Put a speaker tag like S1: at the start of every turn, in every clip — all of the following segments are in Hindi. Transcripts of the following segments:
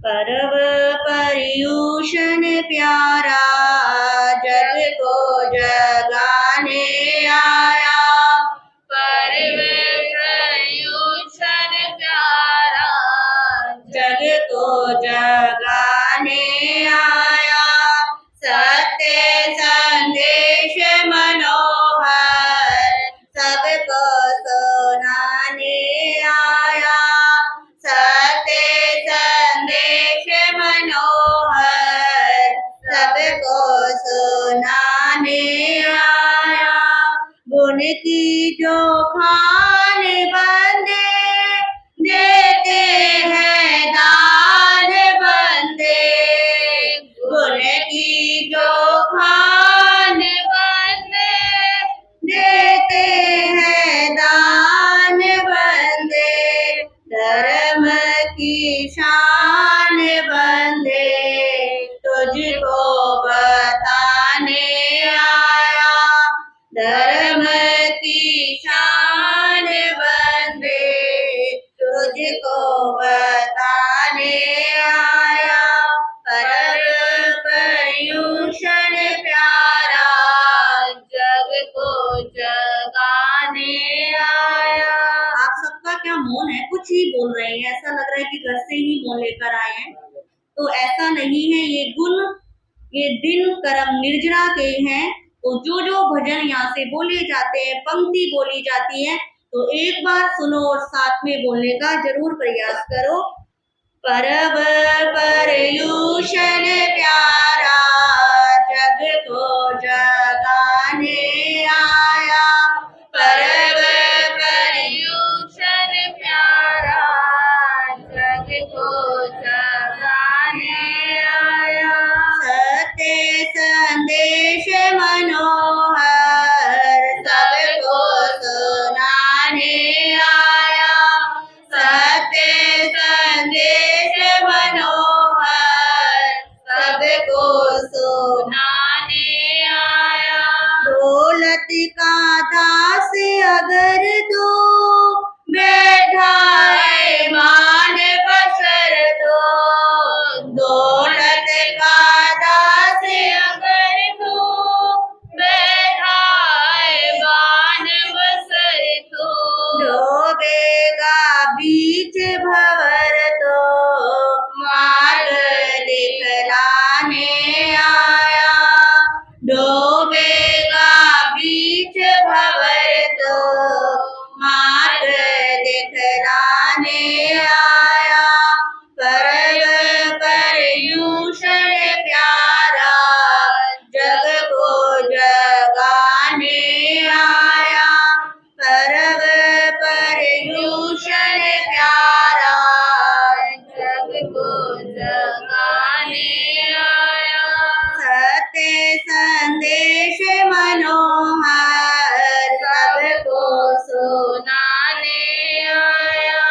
S1: पर्व पर्यूषण प्यारा जग को जगाने आया।
S2: पर्व पर्यूषण प्यारा
S1: जग को जगाने आया। सत्य संदेश मनोहर सबको सुनाने आया। सत्य संदेश मनोहर सबको सुनाने आया। गुण की जो खान बंदे देते हैं दान बंदे। गुण की जो खान बंदे देते हैं दान बंदे। धर्म की शान बंदे तुझको बताने आया। धर्म की शान बंदे तुझको बताने आया। पर्व पर्यूषण प्यारा
S2: जग को जगाने आया।
S1: आप सबका क्या मौन है? कुछ ही बोल रहे हैं, ऐसा लग रहा है कि घर से ही मौन लेकर आए हैं। तो ऐसा नहीं है, ये गुण ये दिन कर्म निर्जरा के हैं। तो जो जो भजन यहाँ से बोले जाते हैं, पंक्ति बोली जाती है, तो एक बार सुनो और साथ में बोलने का जरूर प्रयास करो। पर्व पर्यूषण प्यारा जग को जगाने आया। पर्व
S2: पर्यूषण प्यारा जग को जगाने आया।
S1: सत्य संदेश मनोहर सबको सुनाने आया। सत्य संदेश मनोहर सबको सुनाने आया। दौलत का दास अगर तू बैठा है मान बसर तो। दौलत का दास
S2: अगर तू बैठा है बान बसर तो।
S1: डूबेगा बीच भंवर तो मार्ग दिखलाने आया। डूबेगा बीच भंवर तो मार्ग दिखलाने आया। पर्व पर्यूषण प्यारा जग को जगाने आया। पर्व पर्यूषण प्यारा
S2: जग को जगाने आया।
S1: सत्य संदेश मनोहर सबको सुनाने आया।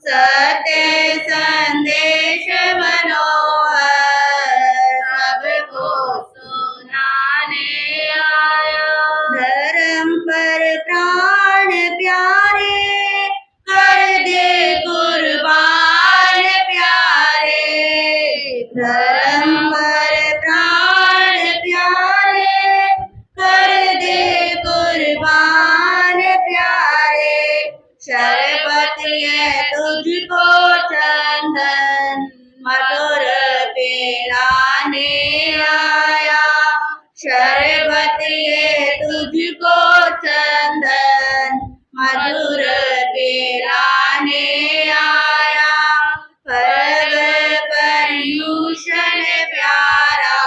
S1: सत्य संदेश मनोहर सबको
S2: सुनाने आया।
S1: धर्म पर प्राण प्यारे कर दे कुर्बान प्यारे। धर्म पर प्राण प्यारे कर दे कुर्बान प्यारे। शरबत ये तुझको चंदन मधुर पिलाने आया। शरबत ये तुझको चंदन मधुर पिलाने आया। पर्व पर्यूषण प्यारा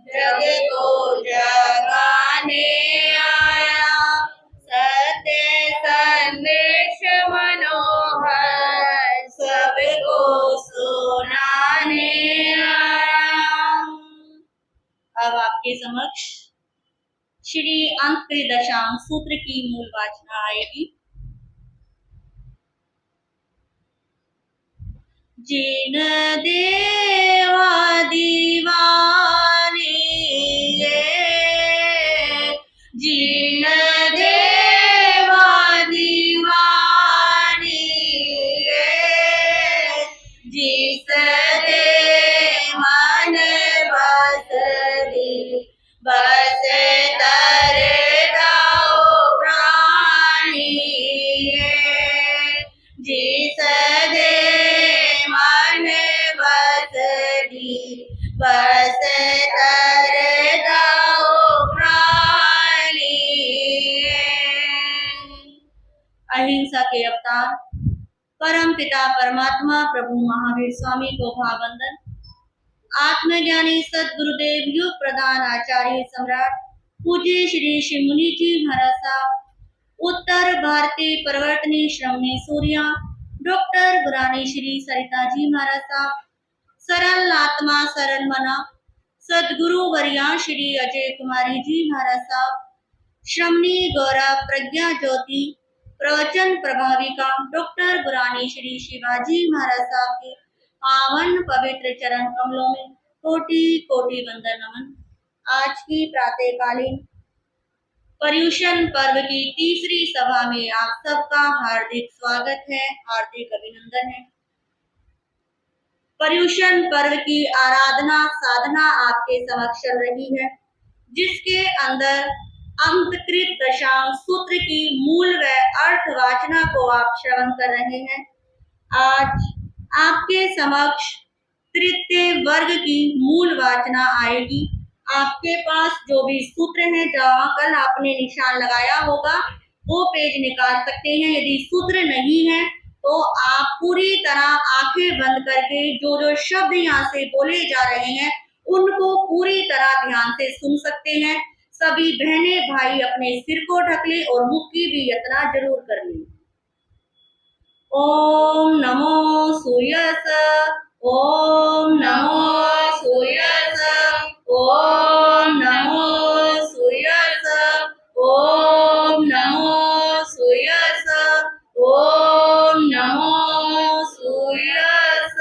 S1: जग को जगाने आया। सत्य संदेश मनोहर सबको सुनाने आया। अब आपके समक्ष श्री अंक दशांश सूत्र की मूल वाचना आएगी। जिन देवा दीवानी जिन देवा दीवानी जिस
S2: दे मन बसरी बस तरे दाओ प्राणी जिस दे मन बसरी बस तरे दाओ प्राणी।
S1: अहिंसा के अवतार परम पिता परमात्मा प्रभु महावीर स्वामी को भाववंदन। आत्मज्ञानी सदगुरुदेव युग प्रधान आचार्य सम्राट पूज्य श्री शिव मुनि जी महाराज साहब, उत्तर भारतीय परिवर्तनी श्रमणी सूर्या डॉक्टर बुरानी श्री सरिता जी महाराज साहब, सरल आत्मा सरल मना सदगुरु वरिया श्री अजय कुमारी जी महाराज साहब, श्रमणी गौरव प्रज्ञा ज्योति प्रवचन प्रभाविका डॉक्टर बुरानी श्री शिवाजी महाराज साहब के पावन पवित्र चरण कमलों में कोटि कोटि वंदन नमन। आज की प्रातःकालीन पर्युषण पर्व की तीसरी सभा में आप सबका हार्दिक स्वागत है, हार्दिक अभिनंदन है। पर्युषण पर्व की आराधना साधना आपके समक्ष चल रही है, जिसके अंदर अंतकृत दशांश सूत्र की मूल व अर्थ वाचना को आप श्रवण कर रहे हैं। आज आपके समक्ष तृतीय वर्ग की मूल वाचना आएगी। आपके पास जो भी सूत्र है, जहाँ कल आपने निशान लगाया होगा वो पेज निकाल सकते हैं। यदि सूत्र नहीं है तो आप पूरी तरह आंखें बंद करके जो जो शब्द यहाँ से बोले जा रहे हैं उनको पूरी तरह ध्यान से सुन सकते हैं। सभी बहनें भाई अपने सिर को ढक ले और मुख की भी यात्रा जरूर कर ले। ओम नमो सूर्यस, ओम नमो सूर्यस, ओम नमो सूर्यस, ओम नमो सूर्यस, ओम नमो सूर्यस।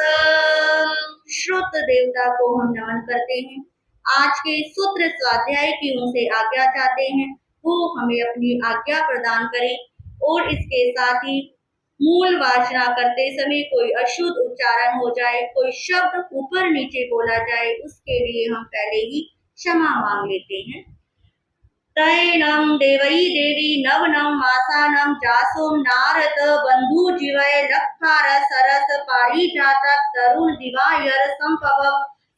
S1: श्रुत देवता को हम नमन करते हैं। आज के सूत्र स्वाध्याय की उनसे आज्ञा चाहते हैं, वो हमें अपनी आज्ञा प्रदान करें और इसके साथ ही मूल वाचना करते समय कोई अशुद्ध उच्चारण हो जाए, कोई शब्द ऊपर नीचे बोला जाए, उसके लिए हम पहले ही क्षमा मांग लेते हैं। तैनम देवई देवी नवनम मासानम जासोम नारद बंधु जीवय लक्षार सरस पारिजातक तरुण दिवायर संभव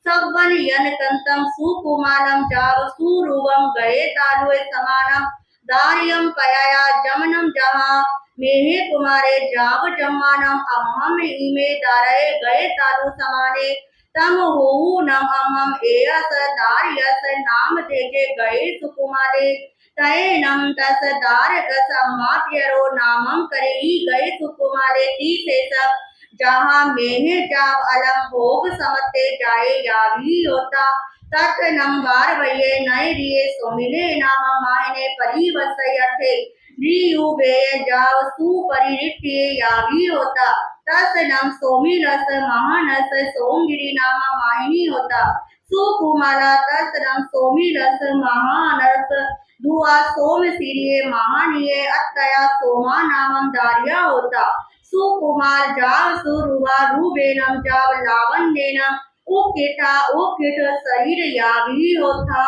S1: सवन यन कंतम सुकुमालम जाव सुरुवम गए तालुए समानम दार्यम पयाया जमनम जहा मेहे कुमारे जाव जम्मानम अहम इमे दारये गए तालु समाने तम होहु नम अहम एयस दार्यस नाम देजे गए सुकुमारे तय नम तस दारकस अम्माप्यरो नामम करेई गए सुकुमारे ती से सब जहाँ मेहे जाव अलम भोग समते जाए यावी होता तत् नम बार वये नए रिये सोमिले नाम मायने परिवसयथे रियुवे जाव सुपरिरित्ये यावी होता तस नम सोमिलस महानस सोमगिरी नाम माहिनी होता सुकुमाला तस नम सोमिलस महानस दुआ सोम सिरिये महानिये अत्तया सोमा नामम दारिया होता सुकुमार जाव सुरुवा रूबेनम जाव लावण्येनम उकिटा उकिट शरीर यावी होता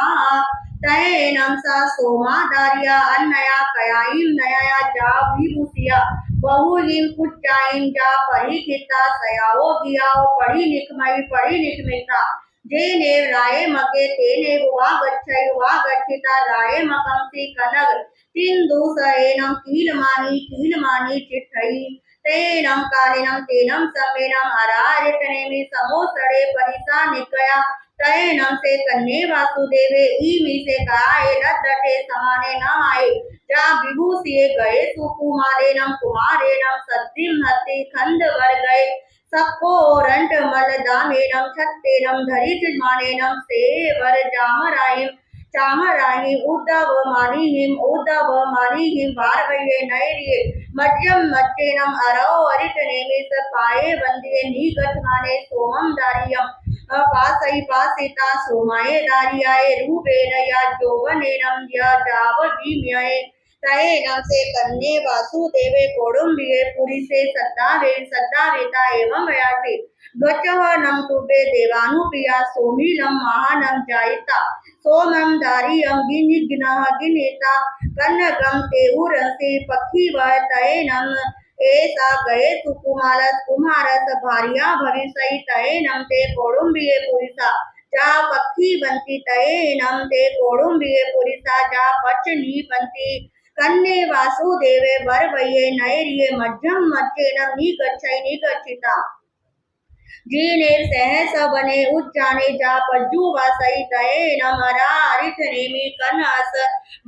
S1: तैनम सा सोमा दारिया अन्नया कयाईम नया जाव विभूसिया बहुलिम कुचाईम जा परिखिता सयाओ गियाओ पढ़ी निकमिता जेने राय मगे तेने वा गच्छिता राय मकंसी कनग तिंदु सएनम कीलमानी चिठई तेनम कालिनम तेनम समेनम अरारितनेमि समोसड़े परिसा निकया तैनम से कन्ने वासुदेवे ईमी से कराए लद्दटे समाने न आए जा विभूषिये गए सुकुमारेनम कुमारेनम सद्दिम हति खंड वर गए सबको रंट मल दामेनम छत्तेनम धरित मानेनम से वर चामराही उद्धव मानी हिम भारवये नैरिये मध्यम मच्चेनम अरौ अरितनेमि स पाए वंदिये नीगत माने सोमम दारियम पासिता सोमाये दारियाये रूपेण या जोवनेनम या जाव भीम्यये तयेनं से कन्ये वासुदेवे कौडुम्बिये पुरी से सद्दावेता एवं वयासे गच्छः नम तुबे देवानुप्रिया सोमीलम महानम जायिता सोमम दारियम गिनिग्नः गिनेता कन्नगम तेउरसे पक्षीव तयेनं ऐसा गए सुकुमारस कुमारस भार्या भविष्य तयेनं ते कौडुम्बिये पुरिसा जा पक्षी बनती तयेनं ते कौडुम्बिये पुरिसा जा पचनी बनती कन्ये वासुदेवे वरवये नैर्ये मध्यम मध्येनं निगच्छिता जीने सहस बने उच्चाने जा पज्जु वासई तयेनं हरारिठनेमि कन्हस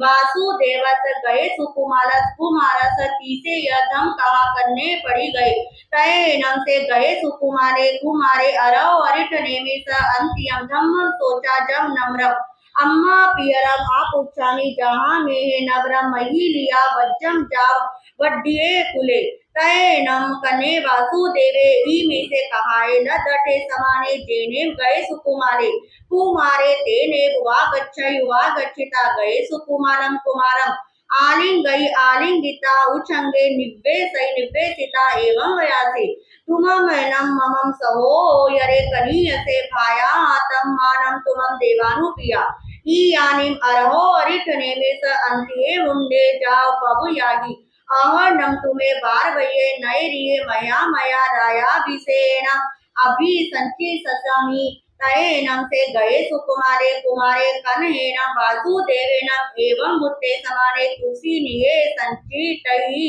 S1: वासुदेवस गए सुकुमारस कुमारस तीसे यदम कहा करने पड़ी गए तयेनं से गए सुकुमारे कुमारे अरव अरिठनेमि स अंत्यम धम्म सोचा जम नम्र अम्मा पियरम आप उच्चानी जहाँ में नवरम मही लिया वज्जम जाव वड्डिये कुले तयेनं कने वासुदेवे ई में से कहाए न दटे समाने जेने गए सुकुमारे कुमारे तेने युवा गच्छिता गए सुकुमारम कुमारम आलिंगई आलिंगिता उछंगे निव्वेसिता एवं वयासे तुमम नम ममम सहो यरे कनीयसे भाया तम मानम तुमम देवानुपिया ई यानिम अरहो अरिठने में स अंतिये मुंडे जाओ पबु यागी आहर्णम तुम्हें बार वये नैरिये मया मया रायाभिषेण अभि संचि ससामी तयेनं से गए सुकुमारे कुमारे कन्हेनं वासुदेवेनं एवं मुत्ते समाने तुसी निये संचितई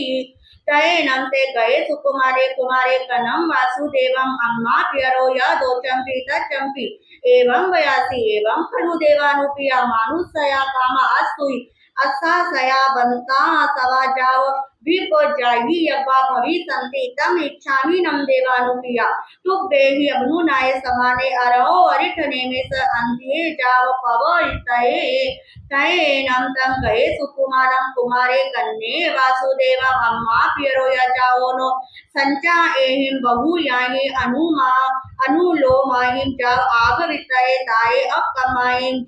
S1: तयेनं से गए सुकुमारे कुमारे कनम वासुदेवम अम्मा प्यरो या दो चंपी तचंपी एवं वयासी एवं खलु देवानुपिया मानुषया कामा अस्तुई असा सया बनता सवा जाव विप जाही यब्बा भवि संति तम इच्छामि नम देवानुपिया तुक बेहि अग्नुनाय समाने अरहो अरिठने में स अंधिये जाव पव तयेनं तम गए सुकुमारम कुमारे कन्ये वासुदेव अम्मा प्यरो या जावोनो संचा एहिम बहु याहि अनुलो माहिम जाव आगवितये ताये अब कमायें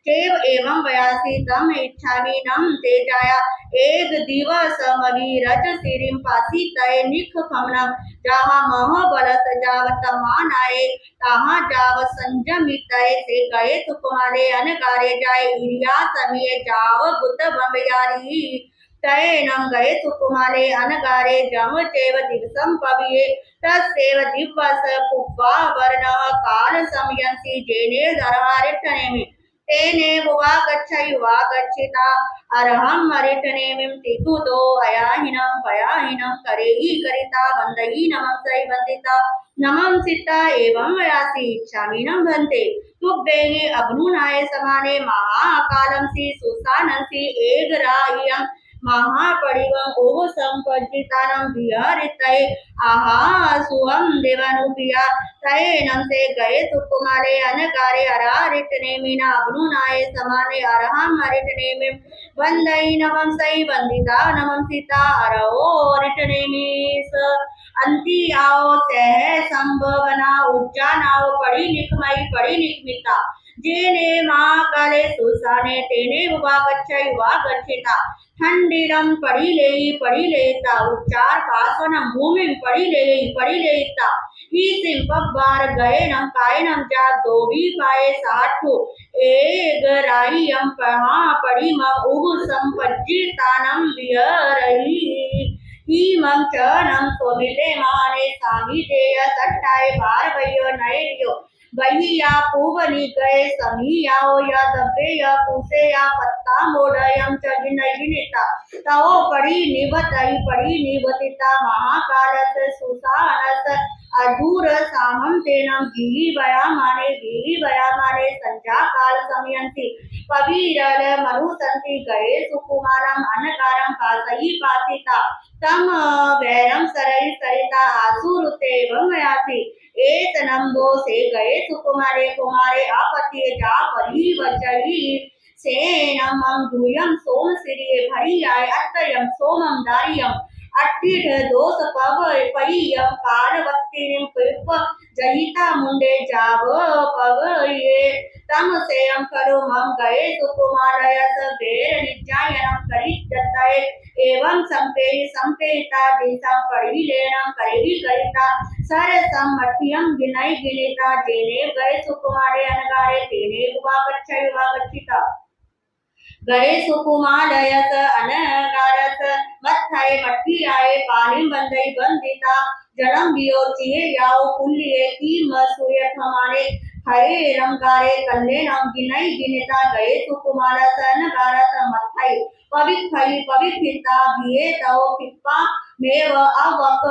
S1: केव एवं वयासी तम इच्छामि नम तेजाया एक दिवस मवीरज सिरिम पासी तय निख खमनम जहाँ मह बलस जाव तमान आए तहाँ जाव संजमित से गए सुकुमारे अनकारे जाए इरिया समिये जाव गुत बम्बयारी तयेनं गए सुकुमारे अनगारे जम चेव दिवसम पविये तस्सेव दिवस कुब्बा वर्णः काल समयंसी जेने दरहारिठनेमि तेने युवा गच्छिता अरहम अरिठनेमिं तिकुतो अयाहिनं पयाहिनं करेहि करिता वंदयि नमं सै वंदिता नमं सिता एवं वयासी इच्छामि नं भन्ते तुब्बेहि अग्नुनाय समाने महाकालं सी सुसानंसी एगराह्यं महापरिवं ओह संपज्जितानं विहरितये आहा सुहं देवानुपिया तयेनं से गए सुकुमारे अनकारे अरारिटनेमिना अग्नुनाय समाने अरहं अरिटनेमिं वंदयि नमं सै वंदिता नमं सीता अरहो अरिटनेमिस अंति आओ सह संभवना उच्चानाओ पड़ी निकमिता जेने माँ काले सुसाने तेने युवा गच्छिता ठंडीरम पड़ी लेता उच्चार पासवनम भूमि पड़ी लेता ही सिंपबार गए नम काय नम जा दो भी पाए साठो एक राइयम पहा पड़ी मम उह संपज्जितानम विहरहि ही मम च नम सोमिले माने सामी देय सट्टाए बार वयो नैर्यो वही या पूवनी गए समी याओ या दबे या पूसे या पत्ता मोड़यम चगिनिता तवो पड़ी निवतिता महाकालस सुसानस अधूर सामं तेनम गिरी वया माने संजा काल समयंती पवीरल मनुसंति गए सुकुमारम अनकारम पासई पासिता तम वैरम सरई सरिता आसुरुते वयासी एक नंदो से गए सुकुमारे कुमारे आपत्ति जा परी वचही सेनम दूयम सोम सिरिये भरी आय अत्ययम सोमम दारियम अट्ठिठ दोष पव पय्यम काल वक्तिरिम पिप जहिता मुंडे जाव पग ये तम से खलु मम गए सुकुमारय सवेर नित्यायनम करिष्यते एवं संपेता देशम पढ़ी लेनम करेहि करिता सर मठ्यम गिनई गिनिता जेने गए सुकुमारे अनगारे तेने युवा गए सुकुमालयस अनगारस मत्थय मट्ठी आए पालिम बंदई बंदिता जन्म दियो चिये याओ कुल्लिये की मसुयत हमारे हरे रंगारे कल्ले नम गिनई गिनिता गए सुकुमारस अनगारस मत्थय पवित्रिता भिये तव पिप्पा मेव अवक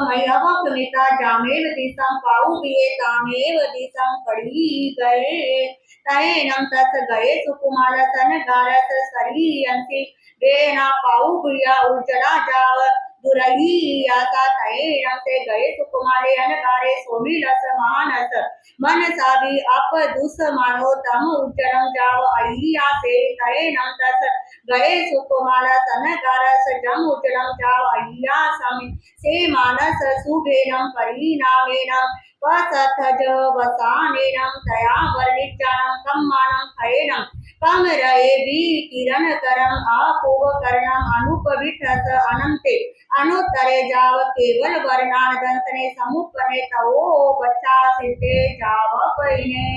S1: मिता जामेव दिसम पाऊ भिये तामेव दिसम पड़ी गए तयेनम तस गए सुकुमारस अनगारस सरीयंसि वेना पाऊ भिया उजला जाव दुरही आसा तयेनम से गए सुकुमारे अनगारे सोमिलस महानस मन साभी अप दुस मानो तम उज्जलम जाव अहिया से तयेनम तस गए सुकुमारस अनगारस जम उज्जलम जाव अहिया सम से मानस सुभेनम परिणामेनम वसथज वसानेनम तया वर्णिचानम कम्मानम खयेनम कम रहे भी किरण करम आपूव करणम अनुपविठस अनंते अनुत्तरे जाव केवल वर्णान दंसने समुपने तवो बच्चा सिते जाव पईने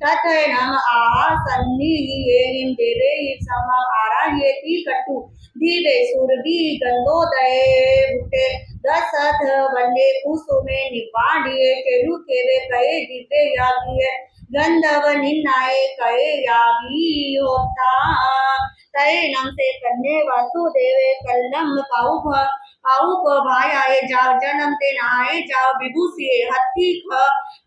S1: तथैनम आहा सन्निहिं देवे समम आराह्येति कटु दीवे सुरभि गंधोदये भुटे दशथ वंदे कुसुमे निपाडिये चेरु केवे कहे दिव्य यागिये गंधव निन्नाए कहे यागी होता तैनम से कन्ने वासुदेवे कल्लम पाउप भायाए जाव जन्म ते नाए जाव विभूषिये हत्ती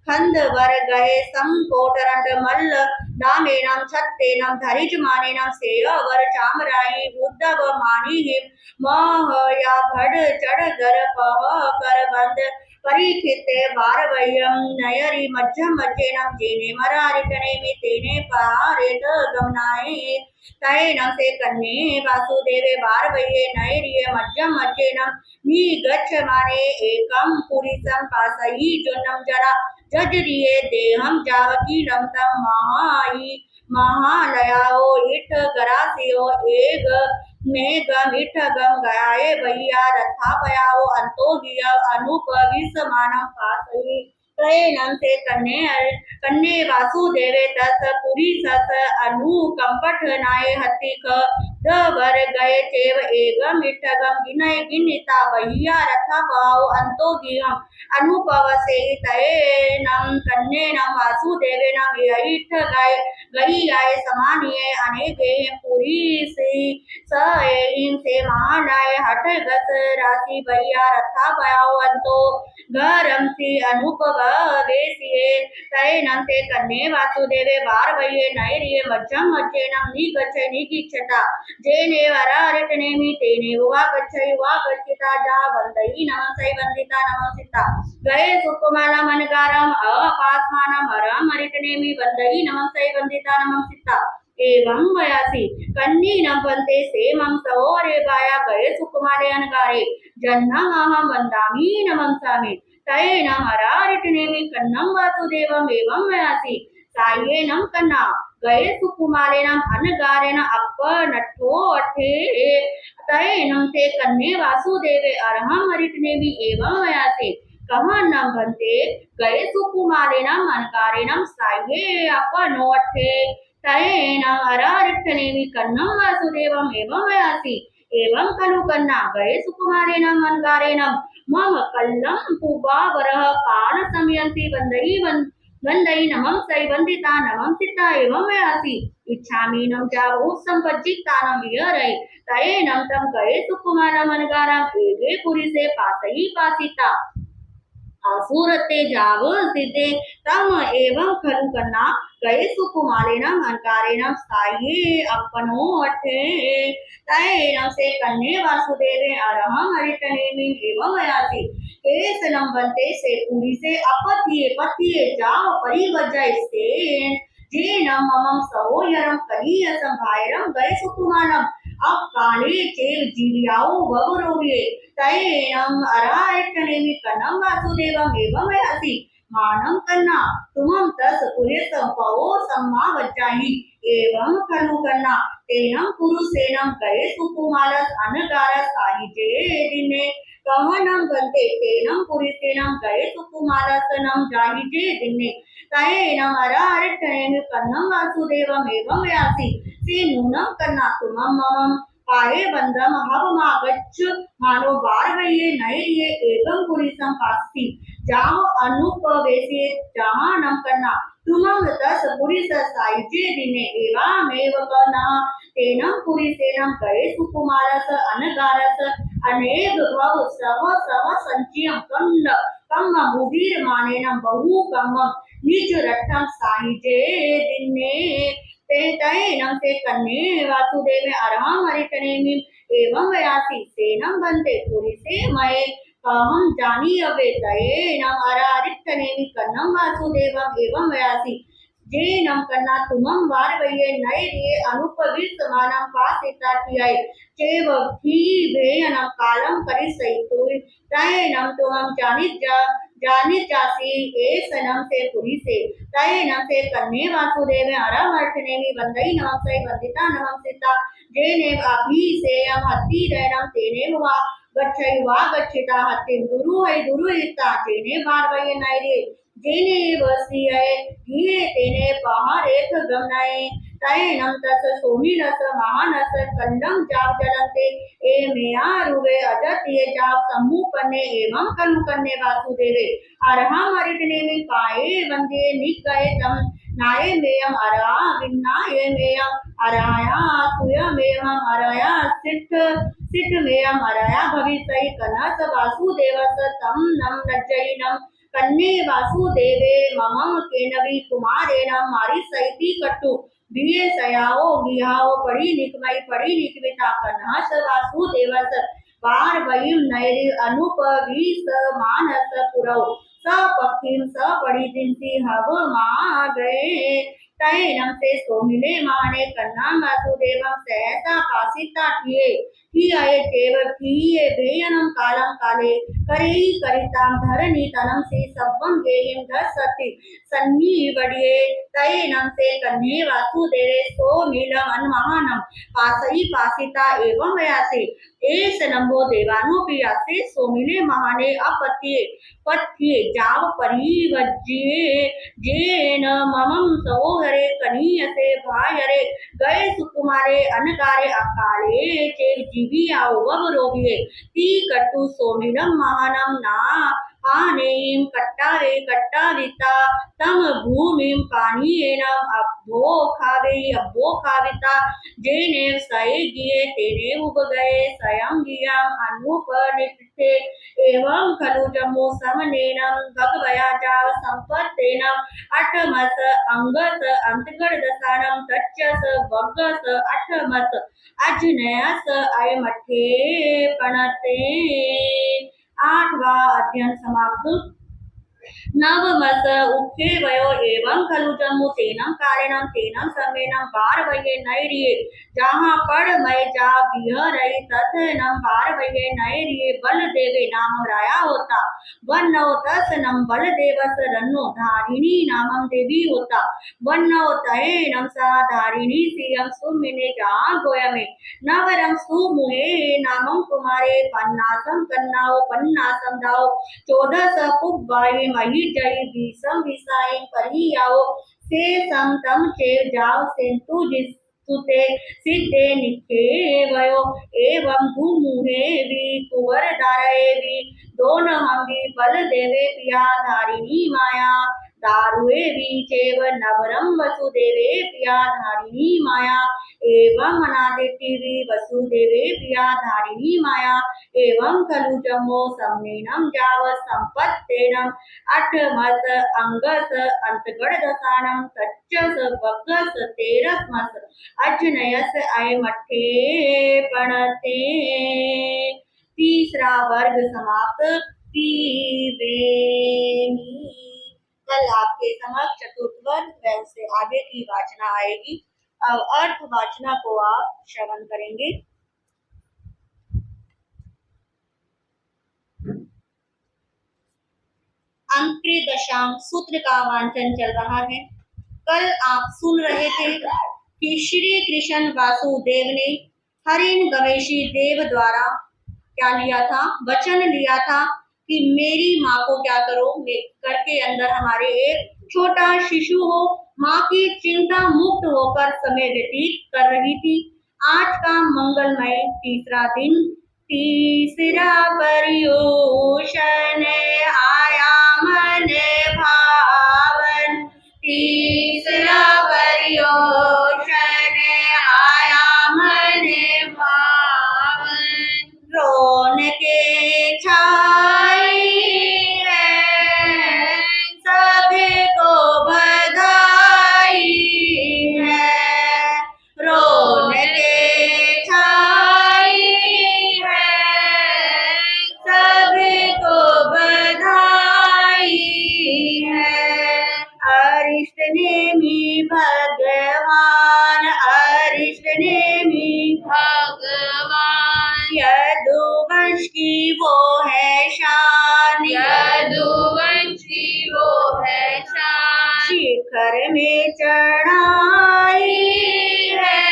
S1: खंद वर गए संकोट रंड मल्ल नामेनम छत्तेनम धरिज मानेनम सेय वर चामराई उद्धव मानी हिम मोह या भड़ चढ़ गर पह कर बंद परीक्षिते वारवयम नयरी मध्यम मचेनम जेने मरारिटने में तेने पारेत गमनाए तयेनम से कन्ने वासुदेवे वारवये नयरिये मध्यम मचेनम नी गच्छ माने एकम पुरीसम पासई जुनम जरा जजरिये देहम जावकीलम तम महालयाओ इठ गरासियो एक मेघम इठ गम गयाए भैया रथा पयाओ अंतो गिया अनुप विसमानम पासई तयेनम से कन्ने वासुदेवे तस पुरी सस अनु कंपट नाये हतिक दवर गए चेव एगम इठगम गिनय गिनिता भैया रथा पाओ अंतो गियम अनुपव से तयेनम कन्नेनम वासुदेवेनम इठ गई आए समानिये अनेके पुरी से सएलिम से महानाय हट गस राशि भैया रथा पाओ अंतो गरम से अनुपव वेसिये तयेनम से कन्ने वासुदेवे वारवये नयरिये मध्यम मज्जेनम निगच्छता जेने वरारिटनेमि तेने युवा गच्छिता जा वंदई नमसै वंदिता नमसिता गए सुकुमाला मनगारम अपास्मानम हरम हरिटनेमि वंदई नमसै वंदिता नमसिता एवं वयासी कन्नी नंपन्ते से मम सहोरे बाया गए सुकुमारे अनगारे जन्नम अहम वंदामि नमंसामि तयेनम हरारिटनेमि कन्नम वासुदेवम एवं वयासी सायेनम कन्ना गए सुकुमारेनम अनगारेन अप्प नट्ठो अठे तयेनम ते कन्ने वासुदेवे अरहम हरिटनेमि एवं वयासी कहाँ नम बनते गए सुकुमारेनम अनगारेनम साये अप्प नो अठे तयेनम हरारिटनेमि कन्नम वासुदेवम एवं वयासी एवं खलु कन्ना गए सुकुमारेनम अनगारेनम मम कल्लम पुबा वरह पान समयंसी वंदई नमं सै वंदिता नमं सिता एवं वयासी इच्छामि नम जावो संपज्जितानम विहरै तयेनम तम गए सुकुमारम अनगारम एगे पुरी से पासई पासिता सूरते जाव सिद्धे तम एवं खलु कन्ना गए सुकुमारेनम अनकारेनम साये अपनो अठे तयेनम से कन्ने वासुदेवे अरहम हरिटनेमि एवं वयासी केस लंबनते से पुरी से अपतिये जाव परिवज्जय से जे नम मम सहोयरम कलीय संभायरम गए सुकुमारम अब काले चेव जीवियाओ ववरोये तयेनम अरायटनेमि कन्नम वासुदेवम एवं वयासी मानं करना तुमं तस् पुरेस पवो सम्मा वच्चाहि एवं खलु करना तेनं पुरुषेनं गए सुकुमारस अनगारस साहिजे दिने कहनं गन्ते तेनं पुरुषेनं गए सुकुमारसनं जाहिजे दिने तयेनं अरारिष्टनेन कन्नं वासुदेवम् एवं व्यासि से नूनं करना तुमं ममं पाये बंधम हवमागच्छ मानो बार वये नए ये एवं पुरुषम पासी जाहो अनुपवेशे जहाँ नम करना तुमं तस पुरुष सायुजे दिने एवामेव करना तेनं पुरुषेनं गए सुकुमारस अनगारस अनेक भव सव सव संचियं कंड कम मुदीर मानेनं बहु कम निज रठम सायुजे दिने ते तयेनं ते कन्ने वासुदेवे अरहं हरितनेमि एवं वयासि सेनं बन्ते पुरिसे मये कहं जानी अवे तयेनं अरारितनेमि कन्नं वासुदेवम् एवं वयासि जेनं कन्ना तुमं वार वये नये रे अनुपविर समानं पासिता कियाय चेव भी भेयनं कालं करिसैतुय तयेनं तुमं जानित जासी एसनं से पुरिसे तयेनं से कन्ने वासुदेव अरवर्तनेमि वंदई नमः सै वंदिता नमः सीता जेने अभिसेयं हत्ति रैनं तेने वा गच्छै वा गच्छिता हत्तिं दुरुहिता जेने बारवये नैरे जेने वसीये ये तेने पहारेख गमनाए तयेनं तस सोमिनस महानस कंडं जाव जलन्ते ए मेया रुवे अजत ये जाव सम्मुपन्ने एवं कलुकन्ने वासुदेवे अरहं हरितनेमि पाये वंदे निगये तम नाये मेयम अरा विन्नाये मेयम अराया सुयमेयम अराया सिठ मेयम अराया भविष्य कनस वासुदेवस तम नम नज्जयिनम कन्ने वासुदेवे ममं केनवि कुमारेण मारी सैती कट्टु दिए सयाओ गिहाओ पड़ी निकमिता कन्हस वासुदेवस पार वयम नैरि अनुप वीस मानस पुरौ स पक्षिम स पड़ी जिनसी हव मा गए तयेनं से सोमिले माने कन्ना वासुदेवं सहसा पासिता किए चेव किए भेयनं कालं काले करितां धरणी तनं से सब्बं गेयं धसति सन्नी वडिये तयेनं से कन्हे वासुदेवे सोमिलम् अन्महानं पासई पासिता एवं वयासे एस नंबो देवानुपियासे सोमिले महाने पथ्ये जाव परिवज्ये जेन ममं सहोहरे कनीयसे भायरे गए सुकुमारे अनगारे अकाले चेव जीवी आओ वब रोगिये ती कट्टु सोमिलम महानम ना पानेयम कट्टाविता तम भूमिम पानीयेनम अब्बो खाविता जेने सये गिये तेने उब गए स्वयं गियम अनुपनिष्ठे एवं खलु जम्मू समनेनम भगवया जाव संपत्तेनम अठमस अंगस अंतगढ़ दसानम तच्चस वग्गस अठमस अजनयस अयमठे पणते 8वां अध्ययन समाप्त नवमस उक्ते वयो एवं खलु जम्मु तेनं कारणं तेनं समेनं बार वये नैरिये जहाँ पढ़ मैं जा बिहरई तथनं बार वये नैरिये बल देवे नाम राया होता वन्नो तस नम बल देवस रन्नो धारिणी नामम देवी होता वन्नो तयेनं सा धारिणी सियं सुमिने जहाँ गोया में नवरम सुमुहे नामम कुमारे पन्नासम कन्नाओ पन्नासम दाओ 14 पुब्बाई मही जय बीसम विसाई परियाओ से सम तम चेव जाव सेंतु जिस सुते सिद्धे निखे वयो एवं धूमुहे भी कुवर दारे भी दोन हम भी बल देवे पिया धारिणी माया दारुए भी चेव नवरम वसुदेवे पिया धारिणी माया एवं अनादिति वसुदेवे पिया धारिणी माया एवं खलु जमो सम्मेनम जाव संपत्तेनम अठमस अंगस अंतगढ़ दसानम तच्चस वग्गस तेरसमस अजनयस अयमठे पणते 3रा वर्ग समाप्त त्रिवेणी। कल आपके समक्ष चतुर्थ वर्ग व उससे आगे की वाचना आएगी। अब अर्थ वाचना को आप श्रवण करेंगे। अंक के दशांक सूत्र का वांचन चल रहा है। कल आप सुन रहे थे कि श्री कृष्ण वासुदेव ने हरिण गवेशी देव द्वारा क्या लिया था, वचन लिया था कि मेरी माँ को क्या करो, घर के अंदर हमारे एक छोटा शिशु हो। माँ की चिंता मुक्त होकर समय व्यतीत कर रही थी। आज का मंगलमय तीसरा दिन, तीसरा पर्युषण आया मन भावन, तीसरा पर्युषण आया मन भावन, रौनके छाई है सबको बधाई है, रौनके छाई है सबको बधाई है। अरिष्ट नेमी भगवान, अरिष्ट नेमी भगवान, यदुवंश की वो है शान, यदुवंश की वो है शान, शिखर में चढ़ाई है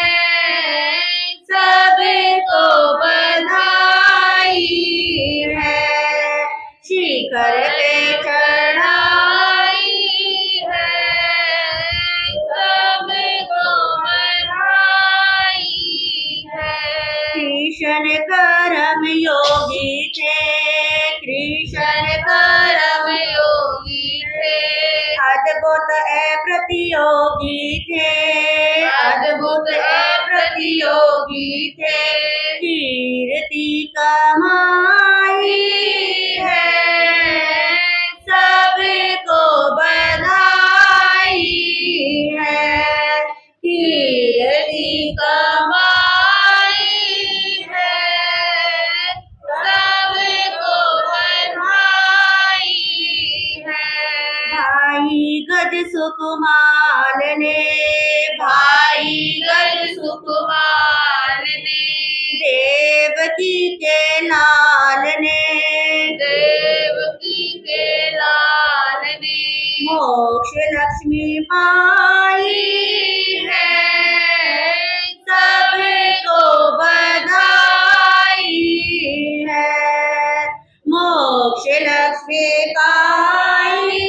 S1: सबको बधाई है, शिखर पे चढ़ाई है सबको बधाई है। कृष्ण कर्म योगी थे, कृष्ण कर्म योगी थे, अद्भुत अप्रतियोगी थे, अद्भुत अप्रतियोगी थे, कीर्ति कमाई है सबको बधाई है, कीर्ति कमाई है सबको बधाई है। भाई गज सुकुमार ने, भाई गज सुकुमार ने, देवकी के लाल ने, देवकी के लाल ने, मोक्ष लक्ष्मी पाई है सबको बधाई है, मोक्ष लक्ष्मी पाई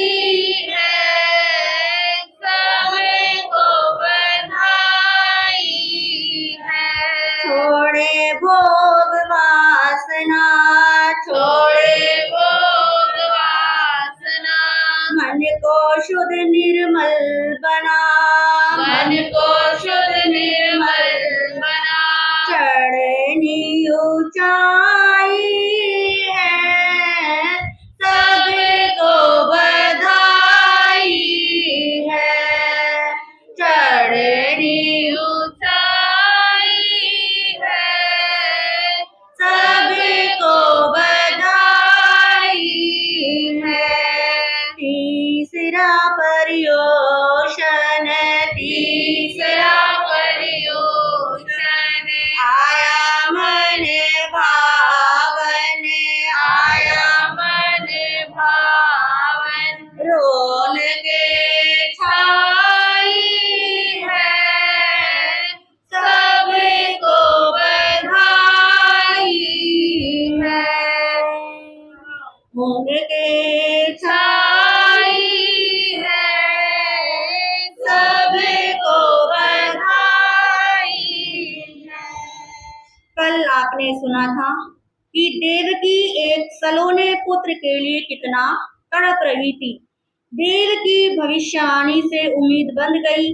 S1: है सबको बधाई है। छोड़े भोग वासना, छोड़े भोग वासना, मन को शुद्ध निर्मल बना, मन को शुद्ध निर्मल बना, चढ़नी ऊंचाई है सबको बधाई है, चढ़नी ऊंचाई है सबको बधाई है। तीसरा पर्युषण, तीसरा पर्युषण आया मन भावन, आया मन भावन, रौनके छाई है सबको बधाई है, रौनके छाई है सबको बधाई है। कल आपने सुना था कि देवकी एक सलोने पुत्र के लिए कितना तड़प रही थी। देवकी भविष्यवाणी से उम्मीद बंध गई।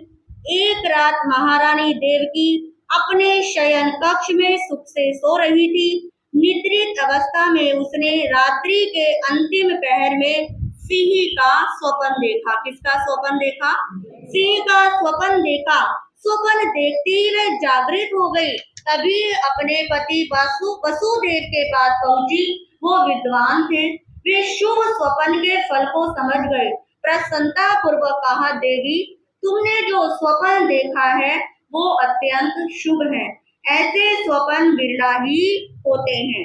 S1: एक रात महारानी देवकी अपने शयन कक्ष में सुख से सो रही थी। निद्रित अवस्था में उसने रात्रि के अंतिम पहर में सिंह का स्वप्न देखा। किसका स्वप्न देखा? सिंह का स्वप्न देखा। स्वप्न देखते ही वह जागृत हो गई। तभी अपने पति वसुदेव के पास पहुंची। वो विद्वान थे, वे शुभ स्वप्न के फल को समझ गए। प्रसन्नता पूर्वक कहा, देवी तुमने जो स्वप्न देखा है वो अत्यंत शुभ है। ऐसे स्वप्न बिरला ही होते हैं,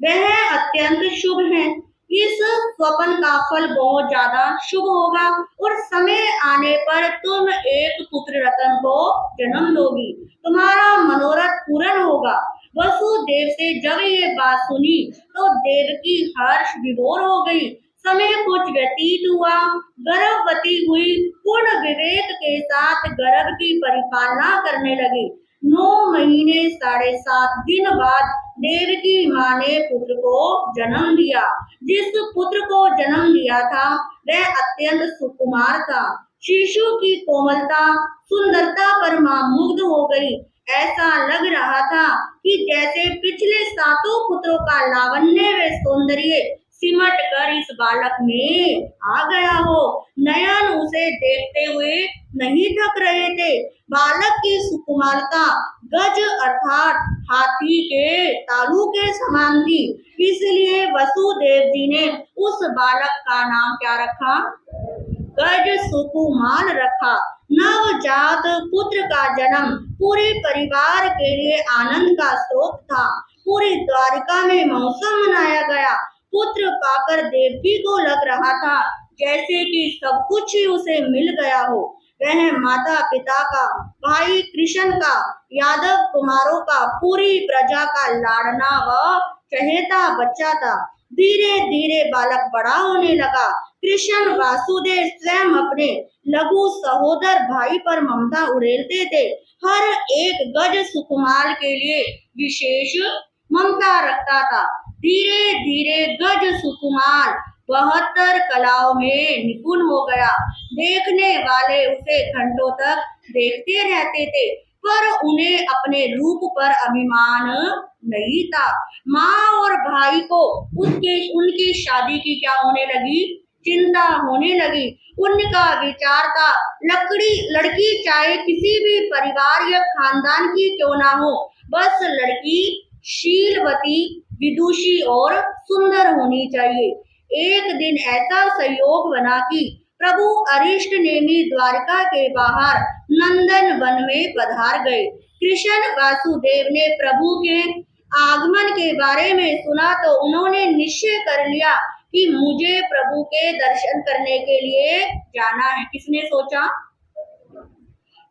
S1: वह अत्यंत शुभ है। इस स्वप्न का फल बहुत ज्यादा शुभ होगा और समय आने पर तुम एक पुत्र रत्न को जन्म दोगी, तुम्हारा मनोरथ पूर्ण होगा। वसुदेव से जब ये बात सुनी तो देवकी हर्ष विभोर हो गई। समय कुछ व्यतीत हुआ, गर्भवती हुई, पूर्ण विवेक के साथ गर्भ की परिपालना करने लगी। 9 महीने 7.5 दिन बाद देवकी माँ ने पुत्र को जन्म दिया। जिस पुत्र को जन्म दिया था वह अत्यंत सुकुमार था। शिशु की कोमलता, सुंदरता पर माँ मुग्ध हो गई। ऐसा लग रहा था कि जैसे पिछले 7 पुत्रों का लावण्य व सौंदर्य सिमट कर इस बालक में आ गया हो। नयन उसे देखते हुए नहीं थक रहे थे। बालक की सुकुमारता गज अर्थात हाथी के तालू के समान थी। इसलिए वसुदेव जी ने उस बालक का नाम क्या रखा? गज सुकुमार रखा। नवजात पुत्र का जन्म पूरे परिवार के लिए आनंद का स्रोत था। पूरी द्वारिका में महोत्सव मनाया गया। पुत्र पाकर देवकी को लग रहा था जैसे कि सब कुछ ही उसे मिल गया हो। वह माता पिता का, भाई कृष्ण का, यादव कुमारों का, पूरी प्रजा का लाडना व चहेता बच्चा था। धीरे धीरे बालक बड़ा होने लगा। कृष्ण वासुदेव स्वयं अपने लघु सहोदर भाई पर ममता उड़ेलते थे। हर एक गज सुकुमार के लिए विशेष ममता रखता था। धीरे धीरे गज सुकुमार 72 कलाओं में निपुण हो गया। देखने वाले उसे घंटों तक देखते रहते थे, पर उन्हें अपने रूप पर अभिमान नहीं था। माँ और भाई को उनकी शादी की क्या होने लगी? चिंता होने लगी। उनका विचार था लड़की चाहे किसी भी परिवार या खानदान की क्यों ना हो, बस लड़की शीलवती, विदुषी और सुंदर होनी चाहिए। एक दिन ऐसा संयोग बना कि प्रभु अरिष्ट नेमि द्वारका के बाहर नंदन वन में पधार गए। कृष्ण वासुदेव ने प्रभु के आगमन के बारे में सुना तो उन्होंने निश्चय कर लिया कि मुझे प्रभु के दर्शन करने के लिए जाना है। किसने सोचा?